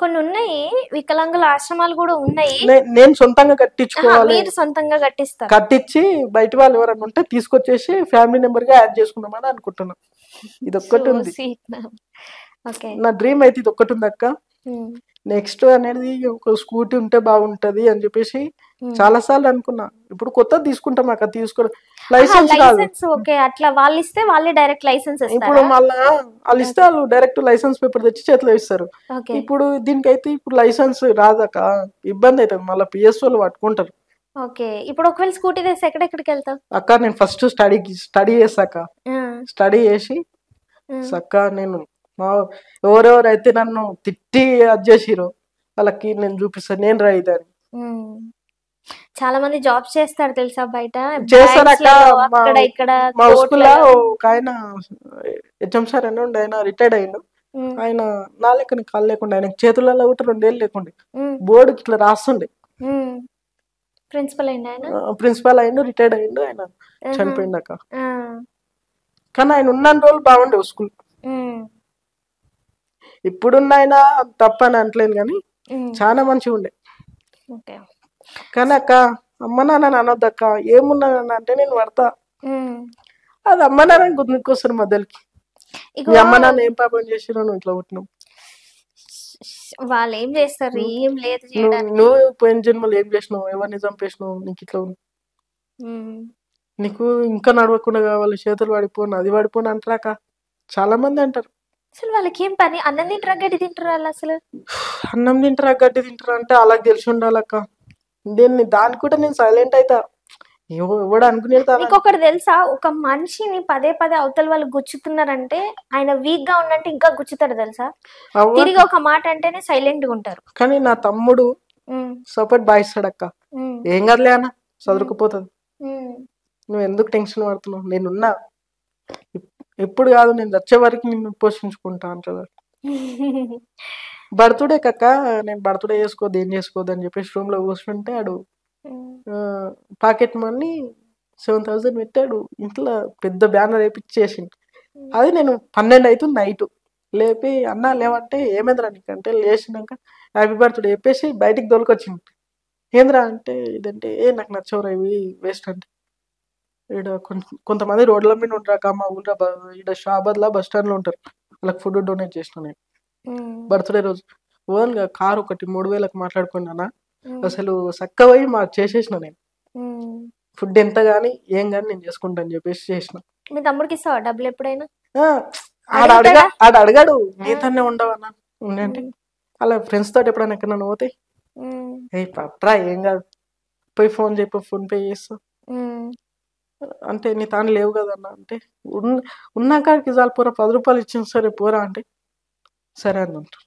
కొన్ని ఉన్నాయి వికలాంగుల ఆశ్రమాలు కూడా ఉన్నాయి. నేను సొంతంగా కట్టించుకోవాలి, మీరు సొంతంగా కట్టిస్తారు. కట్టించి బయట వాళ్ళు ఎవరైనా ఉంటే తీసుకొచ్చేసి ఫ్యామిలీ మెంబర్ గా యాడ్ చేసుకుందామని అనుకుంటున్నాను. ఇది ఒక్కటి ఉంది నా డ్రీమ్. అయితే ఇది ఒక్కటి ఉంది అక్క. నెక్స్ట్ అనేది ఒక స్కూటీ ఉంటే బాగుంటది అని చెప్పేసి చాలా సార్లు అనుకున్నా. ఇప్పుడు కొత్త తీసుకుంటాం అక్క, తీసుకోవడం లైసెన్స్ కాదు. అట్లా వాళ్ళు ఇస్తే వాళ్ళే డైరెక్ట్ లైసెన్స్ ఇప్పుడు మళ్ళా వాళ్ళు ఇస్తే వాళ్ళు డైరెక్ట్ లైసెన్స్ పేపర్ తెచ్చి చేతిలో ఇస్తారు. ఇప్పుడు దీనికైతే ఇప్పుడు లైసెన్స్ రాదక్క, ఇబ్బంది అవుతుంది. మళ్ళీ పిఎస్ఓలు పట్టుకుంటారు. ఓకే, ఇప్పుడు ఒకవేళ స్కూటీ తెస్తే ఎక్కడెక్కడికి వెళ్తావు అక్క? నేను ఫస్ట్ స్టడీ చేసాక, స్టడీ చేసి అక్క నేను ఎవరెవరైతే నన్ను తిట్టి అది చేసిరో వాళ్ళకి నేను చూపిస్తాను నేను రైదని. చాలా మంది జాబ్స్ చేస్తారు తెలుసా బయట, చేస్తారక్క. మా స్కూల్లో ఒక ఆయన హెచ్ఎం సార్ అని ఉండే, ఆయన రిటైర్డ్ అయ్యిండు. ఆయన నా లెక్కని కాళ్ళు లేకుండా, ఆయన చేతులలో కూడా 2 ఏళ్ళు లేకుండే, బోర్డుకి ఇట్లా రాస్తుండే. ప్రిన్సిపల్ అయ్యిండు, రిటైర్డ్ అయ్యిండు, ఆయన చనిపోయిండు అక్క. కానీ ఆయన ఉన్న రోజులు బాగుండే స్కూల్. ఇప్పుడున్న ఆయన తప్పని అంటలేను కానీ చాలా మంచిగా ఉండే. కానీ అక్క అమ్మ నాన్న అనొద్దక్క, ఏమున్నా అంటే నేను పడతా. అది అమ్మ నాన్న గుర్తుకొస్తారు మధ్యలోకి. మీ అమ్మ నాన్న ఏం పాపం చేసిరో నువ్వు ఇట్లా పుట్టినావు, వాళ్ళు ఏం చేస్తారు, ఏం లేదు. నువ్వు పోయిన జన్మలు ఏం చేసినావు, ఎవరిని చంపేసినావు, నీకు ఇట్లా ఉంది, నీకు ఇంకా నడవకుండా కావాలి, చేతులు పడిపోను అది పడిపోను అంటారాక చాలా మంది అంటారు. అసలు వాళ్ళకి ఏం పని, అన్నం తింటారా గడ్డి తింటారా? వాళ్ళు అసలు అన్నం తింటారా గడ్డి తింటారా అంటే అలాగ తెలిసి ఉండాలక్క. దాన్ని కూడా నేను సైలెంట్ అవుతా, ఎవడు అనుకునేది. నీకు ఒకటి తెలుసా, ఒక మనిషిని పదే పదే అవతల వాళ్ళు గుచ్చుతున్నారంటే ఆయన వీక్ గా ఉండంటే ఇంకా గుచ్చుతాడు తెలుసా. తిరిగి ఒక మాట అంటేనే సైలెంట్ గా ఉంటారు. కానీ నా తమ్ముడు సపోర్ట్ బాయిస్తాడు అక్క, ఏం కాదులే అన్న చదువుకుపోతుంది, నువ్వు ఎందుకు టెన్షన్ పడుతున్నావు, నేనున్నా, ఎప్పుడు కాదు నేను వచ్చే వరకు నిన్ను పోషించుకుంటా అంటాడు. బర్త్డే కక్క, నేను బర్త్డే చేసుకోవద్దు ఏం చేసుకోవద్దు అని చెప్పేసి రూమ్ లో కూర్చుంటే ఆడు పాకెట్ మనీ 7,000 పెట్టాడు. ఇంట్లో పెద్ద బ్యానర్ వేపించేసిండు. అది నేను 12 అవుతుంది నైట్ లేపి అన్నా లేవంటే ఏమేంద్రా నీకంటే లేచినాక హ్యాపీ బర్త్డే చెప్పేసి బయటికి దొరికొచ్చింది. ఏంద్రా అంటే ఇదంటే నాకు నచ్చవురా ఇవి వేస్ట్ అంటే. ఇక్కడ కొంతమంది రోడ్ల మీద ఉంటారు మా ఊళ్ళో, ఇక్కడ షాబాద్లా బస్ స్టాండ్ లో ఉంటారు, వాళ్ళకి ఫుడ్ డొనేట్ చేసిన నేను బర్త్డే రోజు. ఓన్గా కారు ఒకటి 3,000కి మాట్లాడుకున్నానా, అసలు చక్క పోయి మాకు చేసేసిన నేను. ఫుడ్ ఎంత గానీ ఏం గానీ నేను చేసుకుంటా అని చెప్పేసి చేసిన. మీ తమ్ముడికి ఇస్తావా డబ్బులు ఎప్పుడైనా? ఆడ అడగాడు నీతోనే ఉండవన్నా ఉండంటే, అలా ఫ్రెండ్స్ తోటి ఎప్పుడైనా ఎక్కడన్నా పోతే ఏ పట్రా ఏం కాదు పోయి ఫోన్ చెప్పి ఫోన్ పే చేస్తా అంటే, నీ తాను లేవు కదన్నా అంటే, ఉన్నాకాడికి చాలు పోరా 10 రూపాయలు ఇచ్చింది సరే పోరా అంటే సరే అన్నట్టు.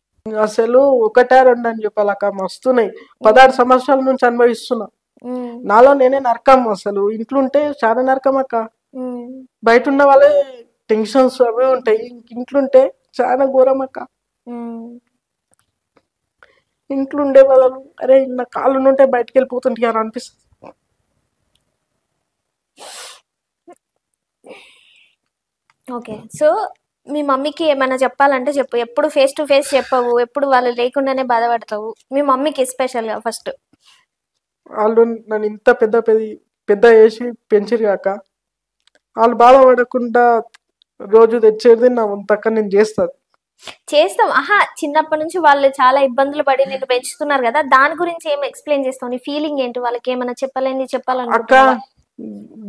అసలు 1, 2 అని చెప్పాలక్క, మస్తున్నాయి. 16 సంవత్సరాల నుంచి అనుభవిస్తున్నా. నాలో నేనే నరకం. అసలు ఇంట్లో ఉంటే చాలా నరకం అక్క, బయట ఉన్న వాళ్ళే టెన్షన్స్ అవి ఉంటాయి, ఇంట్లో ఉంటే చాలా ఘోరం అక్క. ఇంట్లో ఉండే బదులు అరే నా కాళ్ళు ఉంటే బయటకు వెళ్ళిపోతుంటే అని అనిపిస్తుంది. ఓకే. సో మీ మమ్మీకి ఏమైనా చెప్పాలంటే చెప్పు. ఎప్పుడు ఫేస్ టు ఫేస్ చెప్పవు, ఎప్పుడు వాళ్ళు లేకుండానే బాధపడతావు. మీ మమ్మీకి ఎస్పెషల్గా ఫస్ట్. వాళ్ళు నన్ను ఇంత పెద్ద చేసి పెంచిరు కాక వాళ్ళు బాధపడకుండా రోజు తెచ్చేది నా వంతక్క నేను చేస్తాను. చేస్తాం. చిన్నప్పటి నుంచి వాళ్ళు చాలా ఇబ్బందులు పడి నిన్ను పెంచుతున్నారు కదా, దాని గురించి ఏం ఎక్స్ప్లెయిన్ చేస్తావు? నీ ఫీలింగ్ ఏంటి? వాళ్ళకి ఏమైనా చెప్పలేని అక్క చెప్పాలనుకుంటున్నావా?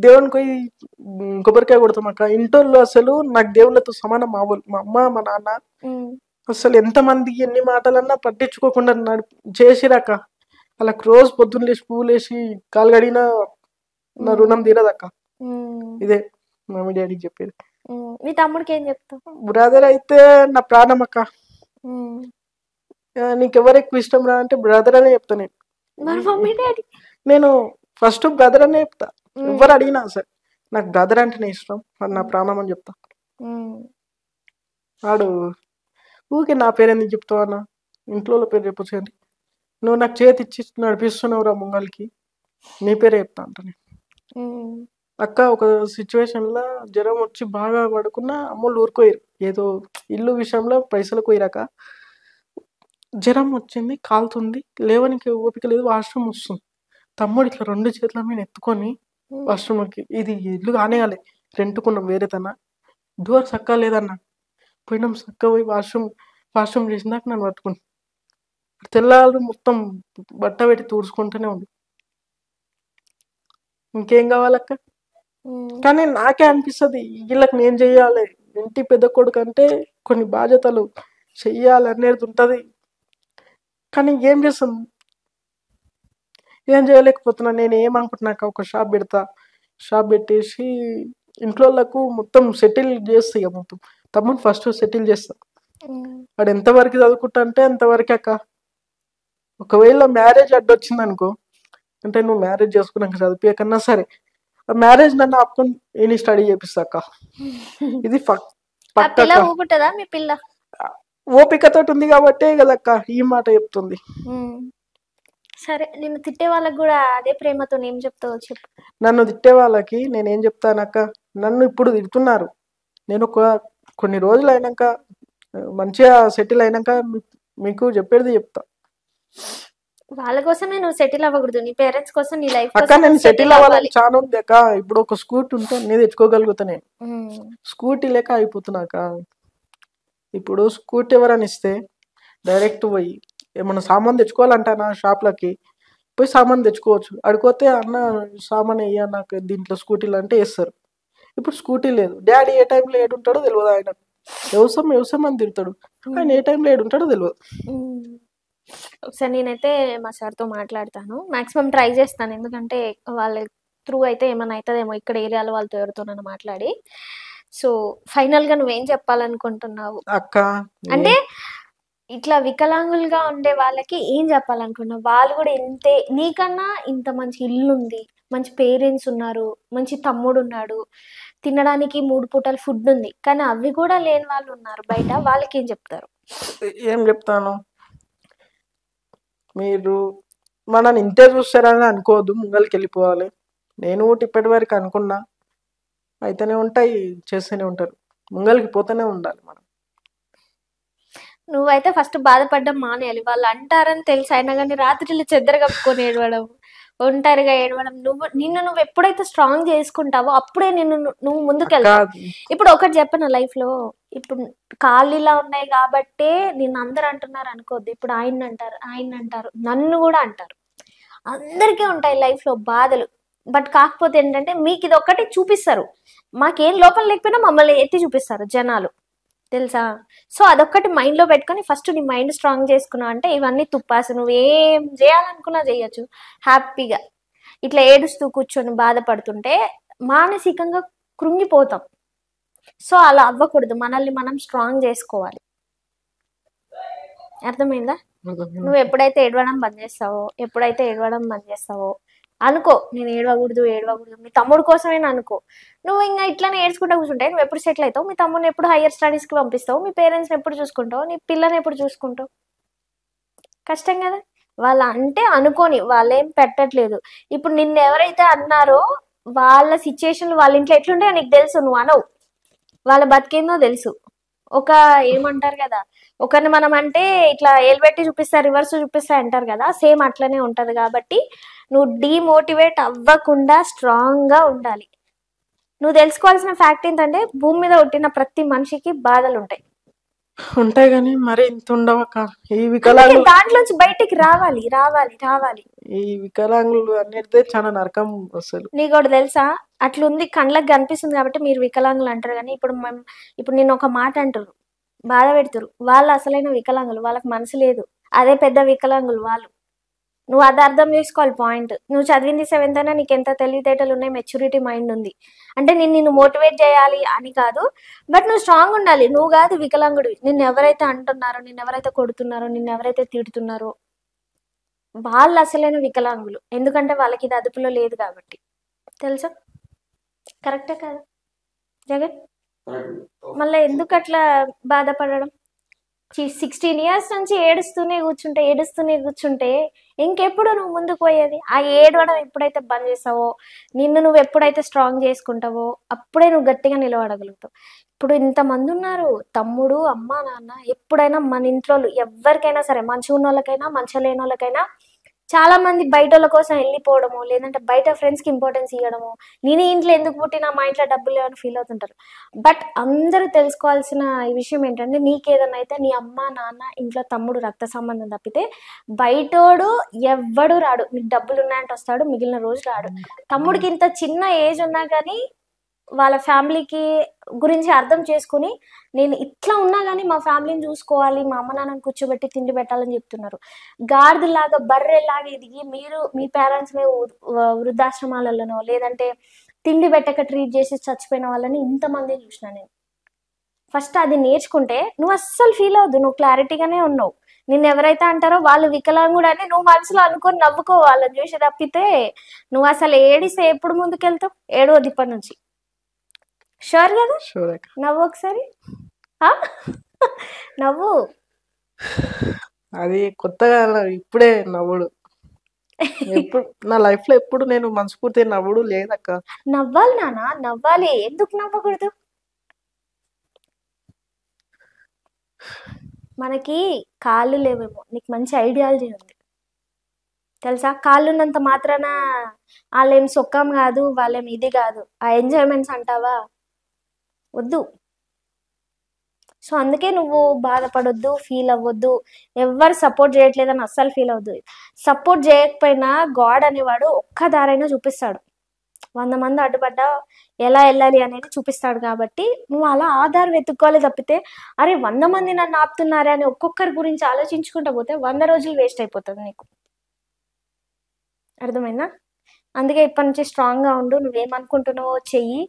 దేవునికి పోయి కొబ్బరికాయ కొడతాం అక్క. ఇంటోళ్ళు అసలు నాకు దేవుళ్ళతో సమానం. మా అమ్మ మా నాన్న అసలు ఎంతమంది ఎన్ని మాటలన్నా పట్టించుకోకుండా చేసిరాక వాళ్ళకి రోజు పొద్దున్న లేచి పువ్వులు వేసి కాలు కడిగినా నా రుణం తీరదక్క. ఇదే మమ్మీ డాడీకి చెప్పేది. మీ తమ్ముడికి ఏం చెప్తావు? బ్రదర్ అయితే నా ప్రాణం అక్క. నీకెవరు ఎక్కువ ఇష్టం రా అంటే బ్రదర్ అనే చెప్తా నేను. మరి మమ్మీ డాడీ? నేను ఫస్ట్ బ్రదర్ అనే చెప్తా. ఎవరు అడిగినా సరే నాకు బ్రదర్ అంటేనే ఇష్టం, అది నా ప్రాణం అని చెప్తా. వాడు ఊకే నా పేరు ఎందుకు చెప్తావు అన్న, ఇంట్లో పేరు చెప్పొచ్చుండి, నువ్వు నాకు చేతి ఇచ్చి నడిపిస్తున్నావు రా ముంగల్కి, నీ పేరే చెప్తా అంట నేను. అక్క ఒక సిచ్యువేషన్లో జ్వరం వచ్చి బాగా పడుకున్నా అమ్మోళ్ళు ఊరుకోయారు. ఏదో ఇల్లు విషయంలో పైసలు పోయిరాక జ్వరం వచ్చింది, కాలుతుంది, లేవనికి ఓపిక లేదు, వాష్రూమ్ వస్తుంది. తమ్ముడు ఇట్లా 2 చేతుల మీద ఎత్తుకొని వాష్రూమ్కి, ఇది ఇల్లు కానేయాలి, రెంట్కున్నాం వేరే తన, డోర్ చక్కగా లేదన్న, పోయినాం చక్క పోయి వాష్రూమ్ చేసినాక నన్ను పట్టుకుంది. తెల్లారు మొత్తం బట్ట పెట్టి తుడుచుకుంటూనే ఉంది. ఇంకేం కావాలక్క? కానీ నాకే అనిపిస్తుంది వీళ్ళకి నేను చెయ్యాలి, ఇంటి పెద్ద కొడుకు అంటే కొన్ని బాధ్యతలు చెయ్యాలి అనేది ఉంటుంది. కానీ ఏం చేస్తాం, ఏం చేయలేకపోతున్నా. నేను ఏమనుకుంటున్నాక ఒక షాప్ పెడతా, షాప్ పెట్టేసి ఇంట్లోళ్ళకు మొత్తం సెటిల్ చేస్తా. ఇక మొత్తం తమ్ముడు ఫస్ట్ సెటిల్ చేస్తా. వాడు ఎంతవరకు చదువుకుంటా అంటే అంతవరకు అక్క. ఒకవేళ మ్యారేజ్ అడ్డొచ్చింది అనుకో, అంటే నువ్వు మ్యారేజ్ చేసుకున్నాక చదివిపోయాకన్నా సరే ఆ మ్యారేజ్ నన్ను ఆపుకొని నేను స్టడీ చేపిస్తాక. ఇది ఊపుతుందా మీ పిల్ల? ఓపికతో ఉంది కాబట్టే కదక్క ఈ మాట చెప్తుంది. సరే, నిన్ను తిట్టే వాళ్ళకి కూడా అదే ప్రేమతో ఏం చెప్తావు చెప్పు. నన్ను తిట్టే వాళ్ళకి నేనేం చెప్తానక్క, నన్ను ఇప్పుడు తిడుతున్నారు, నేను కొన్ని రోజులు అయినాక మంచిగా సెటిల్ అయినాక మీకు చెప్పేది చెప్తా. వాళ్ళ కోసమే నువ్వు సెటిల్ అవ్వకూడదు, నీ పేరెంట్స్ కోసం, నీ లైఫ్ అక్క. నేను సెటిల్ అవ్వాలని చాలా ఉంది అక్క. ఇప్పుడు ఒక స్కూటీ ఉంటే నేను తెచ్చుకోగలుగుతా. నేను స్కూటీ లేక అయిపోతున్నాక, ఇప్పుడు స్కూటీ ఎవరని ఇస్తే డైరెక్ట్ పోయి ఏమన్నా సామాన్ తెచ్చుకోవాలంటానా షాప్లకి పోయి సామాన్ తెచ్చుకోవచ్చు. అడిగిపోతే అన్న సామాన్ వేయ నాకు దీంట్లో స్కూటీలు అంటే వేస్తారు. ఇప్పుడు స్కూటీ లేదు, డాడీ ఏ టైంలో ఏడుంటాడో తెలియదు, ఆయన వ్యవసాయం అని తిడతాడు, ఆయన ఏ టైంలో ఏడుంటాడో తెలియదు. ఒకసారి నేనైతే మా సార్తో మాట్లాడతాను, మాక్సిమం ట్రై చేస్తాను, ఎందుకంటే వాళ్ళ త్రూ అయితే ఏమైనా అవుతుందేమో ఇక్కడ ఏరియాలో వాళ్ళతో ఎవరితోనన్నా మాట్లాడి. సో ఫైనల్గా నువ్వేం చెప్పాలనుకుంటున్నావు అక్క? అంటే ఇట్లా వికలాంగులుగా ఉండే వాళ్ళకి ఏం చెప్పాలనుకున్నావు? వాళ్ళు కూడా ఇంతే, నీకన్నా ఇంత మంచి ఇల్లు ఉంది, మంచి పేరెంట్స్ ఉన్నారు, మంచి తమ్ముడు ఉన్నాడు, తినడానికి 3 పూటల ఫుడ్ ఉంది, కానీ అవి కూడా లేని వాళ్ళు ఉన్నారు బయట. వాళ్ళకి ఏం చెప్తారు? ఏం చెప్తాను, మీరు మనని ఇంతే చూస్తారని అనుకోవద్దు, ముంగలికి వెళ్ళిపోవాలి. నేను ఇప్పటి వరకు అనుకున్నా, అయితేనే ఉంటాయి, చేస్తూనే ఉంటారు, ముంగలికి పోతూనే ఉండాలి మనం. నువ్వైతే ఫస్ట్ బాధపడ్డం మానేయాలి. వాళ్ళు అంటారని తెలిసి అయినా కానీ రాత్రిలో చెద్దర కప్పుకొని ఏడవడం, ఒంటరిగా ఏడవడం, నువ్వు ఎప్పుడైతే స్ట్రాంగ్ చేసుకుంటావో అప్పుడే నువ్వు ముందుకెళ్తావు. ఇప్పుడు ఒకటి చెప్పను, లైఫ్ లో ఇప్పుడు కాళ్ళు ఇలా ఉన్నాయి కాబట్టే నిన్ను అందరు అంటున్నారు అనుకోద్దు. ఇప్పుడు ఆయన అంటారు, నన్ను కూడా అంటారు, అందరికీ ఉంటాయి లైఫ్ లో బాధలు. బట్ కాకపోతే ఏంటంటే మీకు ఇది ఒక్కటి చూపిస్తారు, మాకేం లోపల లేకపోయినా మమ్మల్ని ఎత్తి చూపిస్తారు జనాలు, తెలుసా? సో అదొక్కటి మైండ్ లో పెట్టుకొని ఫస్ట్ నీ మైండ్ స్ట్రాంగ్ చేసుకున్నావు అంటే ఇవన్నీ తుప్పాసు, నువ్వేం చేయాలనుకున్నా చేయొచ్చు హ్యాపీగా. ఇట్లా ఏడుస్తూ కూర్చొని బాధపడుతుంటే మానసికంగా కృంగిపోతాం. సో అలా అవ్వకూడదు, మనల్ని మనం స్ట్రాంగ్ చేసుకోవాలి. అర్థమైందా? నువ్వు ఎప్పుడైతే ఏడవడం బంద్ చేస్తావో అనుకో, నేను ఏడవకూడదు, మీ తమ్ముడు కోసమైనా అనుకో. నువ్వు ఇంకా ఇట్లానే ఏడ్చుకుంటా కూర్చుంటే నువ్వు ఎప్పుడు సెటిల్ అవుతావు? మీ తమ్ముడిని ఎప్పుడు హైయర్ స్టడీస్కి పంపిస్తావు? మీ పేరెంట్స్ని ఎప్పుడు చూసుకుంటావు? నీ పిల్లని ఎప్పుడు చూసుకుంటావు? కష్టం కదా. వాళ్ళ అంటే అనుకోని వాళ్ళేం పెట్టట్లేదు. ఇప్పుడు నిన్ను ఎవరైతే అన్నారో వాళ్ళ సిచ్యుయేషన్లు వాళ్ళ ఇంట్లో ఎట్లుంటాయో నీకు తెలుసు, నువ్వు అనవు. వాళ్ళ బతికేందో తెలుసు. ఒక ఏమంటారు కదా, ఒకరిని మనం అంటే ఇట్లా ఏలు పెట్టి చూపిస్తా రివర్స్ చూపిస్తా అంటారు కదా, సేమ్ అట్లనే ఉంటది. కాబట్టి నువ్వు డీమోటివేట్ అవ్వకుండా స్ట్రాంగ్ గా ఉండాలి. నువ్వు తెలుసుకోవాల్సిన ఫ్యాక్ట్ ఏంటంటే భూమి మీద పుట్టిన ప్రతి మనిషికి బాధలు ఉంటాయి. ఉంటాయి కానీ మరి ఇంత ఉండవక్క. ఈ అందుకే వికలాంగులు దాంట్లోంచి బయటికి రావాలి రావాలి రావాలి. ఈ వికలాంగులు అనేది చాలా నరకం అసలు. నీకు ఒకటి తెలుసా, అట్లుంది కళ్ళకి కనిపిస్తుంది కాబట్టి మీరు వికలాంగులు అంటారు. కానీ ఇప్పుడు నేను ఒక మాట అంటారు, బాధ పెడతారు, వాళ్ళు అసలైన వికలాంగులు, వాళ్ళకి మనసు లేదు. అదే పెద్ద వికలాంగులు వాళ్ళు. నువ్వు అది అర్థం చేసుకోవాలి పాయింట్. నువ్వు చదివింది 7th అయినా నీకు ఎంత తెలివితేటలు ఉన్నాయి, మెచ్యూరిటీ మైండ్ ఉంది అంటే నేను నిన్ను మోటివేట్ చేయాలి అని కాదు, బట్ నువ్వు స్ట్రాంగ్ ఉండాలి. నువ్వు కాదు వికలాంగుడివి. నిన్ను ఎవరైతే అంటున్నారో, నిన్ను ఎవరైతే కొడుతున్నారో, నిన్ను ఎవరైతే తిడుతున్నారో వాళ్ళు అసలైన వికలాంగులు. ఎందుకంటే వాళ్ళకి ఇది అదుపులో లేదు కాబట్టి. తెలుసా? కరెక్టే కదా జగన్? మళ్ళీ ఎందుకు అట్లా బాధపడడం? 16 years నుంచి ఏడుస్తూనే కూర్చుంటే ఇంకెప్పుడు నువ్వు ముందుకు పోయేది? ఆ ఏడవడం ఎప్పుడైతే బంద్ చేస్తావో, నిన్ను నువ్వు ఎప్పుడైతే స్ట్రాంగ్ చేసుకుంటావో అప్పుడే నువ్వు గట్టిగా నిలబడగలుగుతావు. ఇప్పుడు ఇంతమంది ఉన్నారు, తమ్ముడు, అమ్మ, నాన్న. ఎప్పుడైనా మన ఇంట్లో ఎవరికైనా సరే, మంచిగా ఉన్న వాళ్ళకైనా మంచిగా లేని వాళ్ళకైనా, చాలా మంది బయట వాళ్ళ కోసం వెళ్ళిపోవడము, లేదంటే బయట ఫ్రెండ్స్కి ఇంపార్టెన్స్ ఇవ్వడము, నేను ఇంట్లో ఎందుకు పుట్టినా, మా ఇంట్లో డబ్బులు లేవని ఫీల్ అవుతుంటారు. బట్ అందరూ తెలుసుకోవాల్సిన విషయం ఏంటంటే, నీకేదన్నా అయితే నీ అమ్మ, నాన్న, ఇంట్లో తమ్ముడు రక్త సంబంధం తప్పితే బయటోడు ఎవ్వడు రాడు. నీకు డబ్బులు ఉన్నాయంటే వస్తాడు, మిగిలిన రోజు రాడు. తమ్ముడికి ఇంత చిన్న ఏజ్ ఉన్నా కానీ వాళ్ళ ఫ్యామిలీకి గురించి అర్థం చేసుకుని, నేను ఇట్లా ఉన్నా కానీ మా ఫ్యామిలీని చూసుకోవాలి, మా అమ్మ నాన్నని కూర్చోబెట్టి తిండి పెట్టాలని చెప్తున్నారు. గాడిదలాగా బర్రెలాగా ఎదిగి మీరు మీ పేరెంట్స్ వృద్ధాశ్రమాలలోనో లేదంటే తిండి పెట్టక ట్రీట్ చేసి చచ్చిపోయిన వాళ్ళని ఇంతమంది చూసిన నేను. ఫస్ట్ అది నేర్చుకుంటే నువ్వు అస్సలు ఫీల్ అవ్వద్దు, నువ్వు క్లారిటీగానే ఉన్నావు. నిన్ను ఎవరైతే అంటారో వాళ్ళు వికలాంగుడు అని నువ్వు మనసులో అనుకొని నవ్వుకో, వాళ్ళని చూసి తప్పితే నువ్వు అసలు ఏడిస్తే ఎప్పుడు ముందుకెళ్తావు? ఏడవద్దు ఇప్పటి నుంచి. షూర్ కదా? షూర్. నవ్వు ఒకసారి, నవ్వు. అది కొత్తగా ఇప్పుడే నవ్వుడు. ఎప్పుడు నా లైఫ్ లో ఎప్పుడు నేను మనస్ఫూర్తి నవ్వుడు లేదక్క. నవ్వాలి నాన్న, నవ్వాలి. ఎందుకు నవ్వకూడదు? మనకి కాళ్ళు లేవేమో, నీకు మంచి ఐడియాలజీ ఉంది తెలుసా? కాళ్ళు ఉన్నంత మాత్రాన వాళ్ళేం సొక్కం కాదు, వాళ్ళేం ఇది కాదు. ఆ ఎంజాయ్మెంట్స్ అంటావా? వద్దు. సో అందుకే నువ్వు బాధపడొద్దు, ఫీల్ అవ్వద్దు. ఎవరు సపోర్ట్ చేయట్లేదని అస్సలు ఫీల్ అవ్వద్దు. సపోర్ట్ చేయకపోయినా గాడ్ అనేవాడు ఒక్క దారైనా చూపిస్తాడు. 100 మంది అడ్డుపడ్డా ఎలా వెళ్ళాలి అనేది చూపిస్తాడు. కాబట్టి నువ్వు అలా ఆధార్ వెతుక్కోవాలి తప్పితే, అరే 100 మంది నన్ను ఆపుతున్నారే అని ఒక్కొక్కరి గురించి ఆలోచించుకుంటా పోతే 100 రోజులు వేస్ట్ అయిపోతుంది నీకు. అర్థమైందా? అందుకే ఇప్పటి నుంచి స్ట్రాంగ్గా ఉండు. నువ్వేమనుకుంటున్నావో చెయ్యి.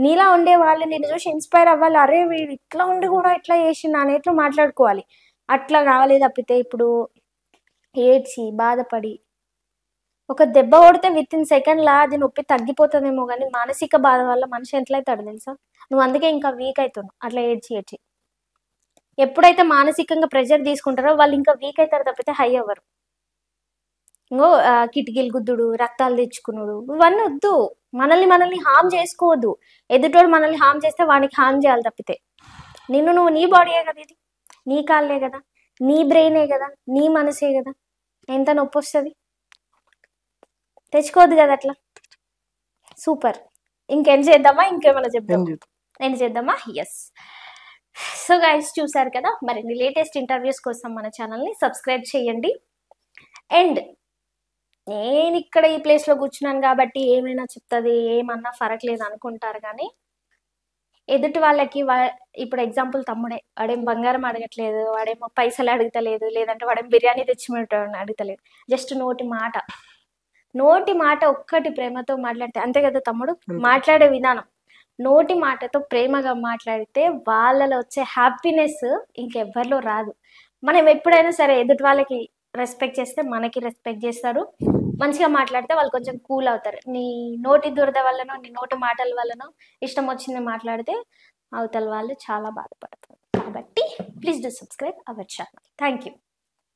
నీలా ఉండే వాళ్ళు నిన్ను చూసి ఇన్స్పైర్ అవ్వాలి. అరే వీడు ఇట్లా ఉండి కూడా ఇట్లా చేసిండు అనేట్లు మాట్లాడుకోవాలి. అట్లా కావాలి తప్పితే ఇప్పుడు ఏడ్చి బాధపడి ఒక దెబ్బ కొడితే వితిన్ సెకండ్లా అది నొప్పి తగ్గిపోతుందేమో, కానీ మానసిక బాధ వల్ల మనిషి ఎట్లయితాడు తెలుసా? నువ్వు అందుకే ఇంకా వీక్ అవుతున్నావు అట్లా ఏడ్చి. ఎప్పుడైతే మానసికంగా ప్రెషర్ తీసుకుంటారో వాళ్ళు ఇంకా వీక్ అవుతారు తప్పితే హై అవ్వరు. ఇంకో కిటికీలు గుద్దుడు, రక్తాలు తెచ్చుకున్నాడు, ఇవన్నీ వద్దు. మనల్ని హామ్ చేసుకోవద్దు. ఎదుటోడు మనల్ని హామ్ చేస్తే వాడికి హామ్ చేయాలి తప్పితే, నువ్వు నీ బాడీయే కదా, ఇది నీ కాళ్ళే కదా, నీ బ్రెయినే కదా, నీ మనసే కదా. ఎంత నొప్పి వస్తుంది? తెచ్చుకోవద్దు కదా అట్లా. సూపర్. ఇంకేం చేద్దామా? ఇంకేమైనా చేద్దామా? ఎస్. సో గైస్, చూసారు కదా, మరిన్ని లేటెస్ట్ ఇంటర్వ్యూస్ కోసం మన ఛానల్ని సబ్స్క్రైబ్ చేయండి. అండ్ నేను ఇక్కడ ఈ ప్లేస్లో కూర్చున్నాను కాబట్టి ఏమైనా చెప్తుంది, ఏమన్నా ఫరక్ లేదు అనుకుంటారు. కానీ ఎదుటి వాళ్ళకి ఇప్పుడు ఎగ్జాంపుల్ తమ్ముడే, వాడేం బంగారం అడగట్లేదు, వాడేమో పైసలు అడుగుతలేదు, లేదంటే వాడేం బిర్యానీ తెచ్చిపెట్టాడని అడుగుతలేదు. జస్ట్ నోటి మాట ఒక్కటి ప్రేమతో మాట్లాడితే, అంతే కదా తమ్ముడు? మాట్లాడే విధానం, నోటి మాటతో ప్రేమగా మాట్లాడితే వాళ్ళలో వచ్చే హ్యాపీనెస్ ఇంకెవ్వరిలో రాదు. మనం ఎప్పుడైనా సరే ఎదుటి వాళ్ళకి రెస్పెక్ట్ చేస్తే మనకి రెస్పెక్ట్ చేస్తారు. మంచిగా మాట్లాడితే వాళ్ళు కొంచెం కూల్ అవుతారు. నీ నోటి దురద వల్లనో, నీ నోటి మాటల వల్లనో ఇష్టం వచ్చింది మాట్లాడితే అవతల వాళ్ళు చాలా బాధపడతారు. కాబట్టి please do subscribe our channel. Thank you.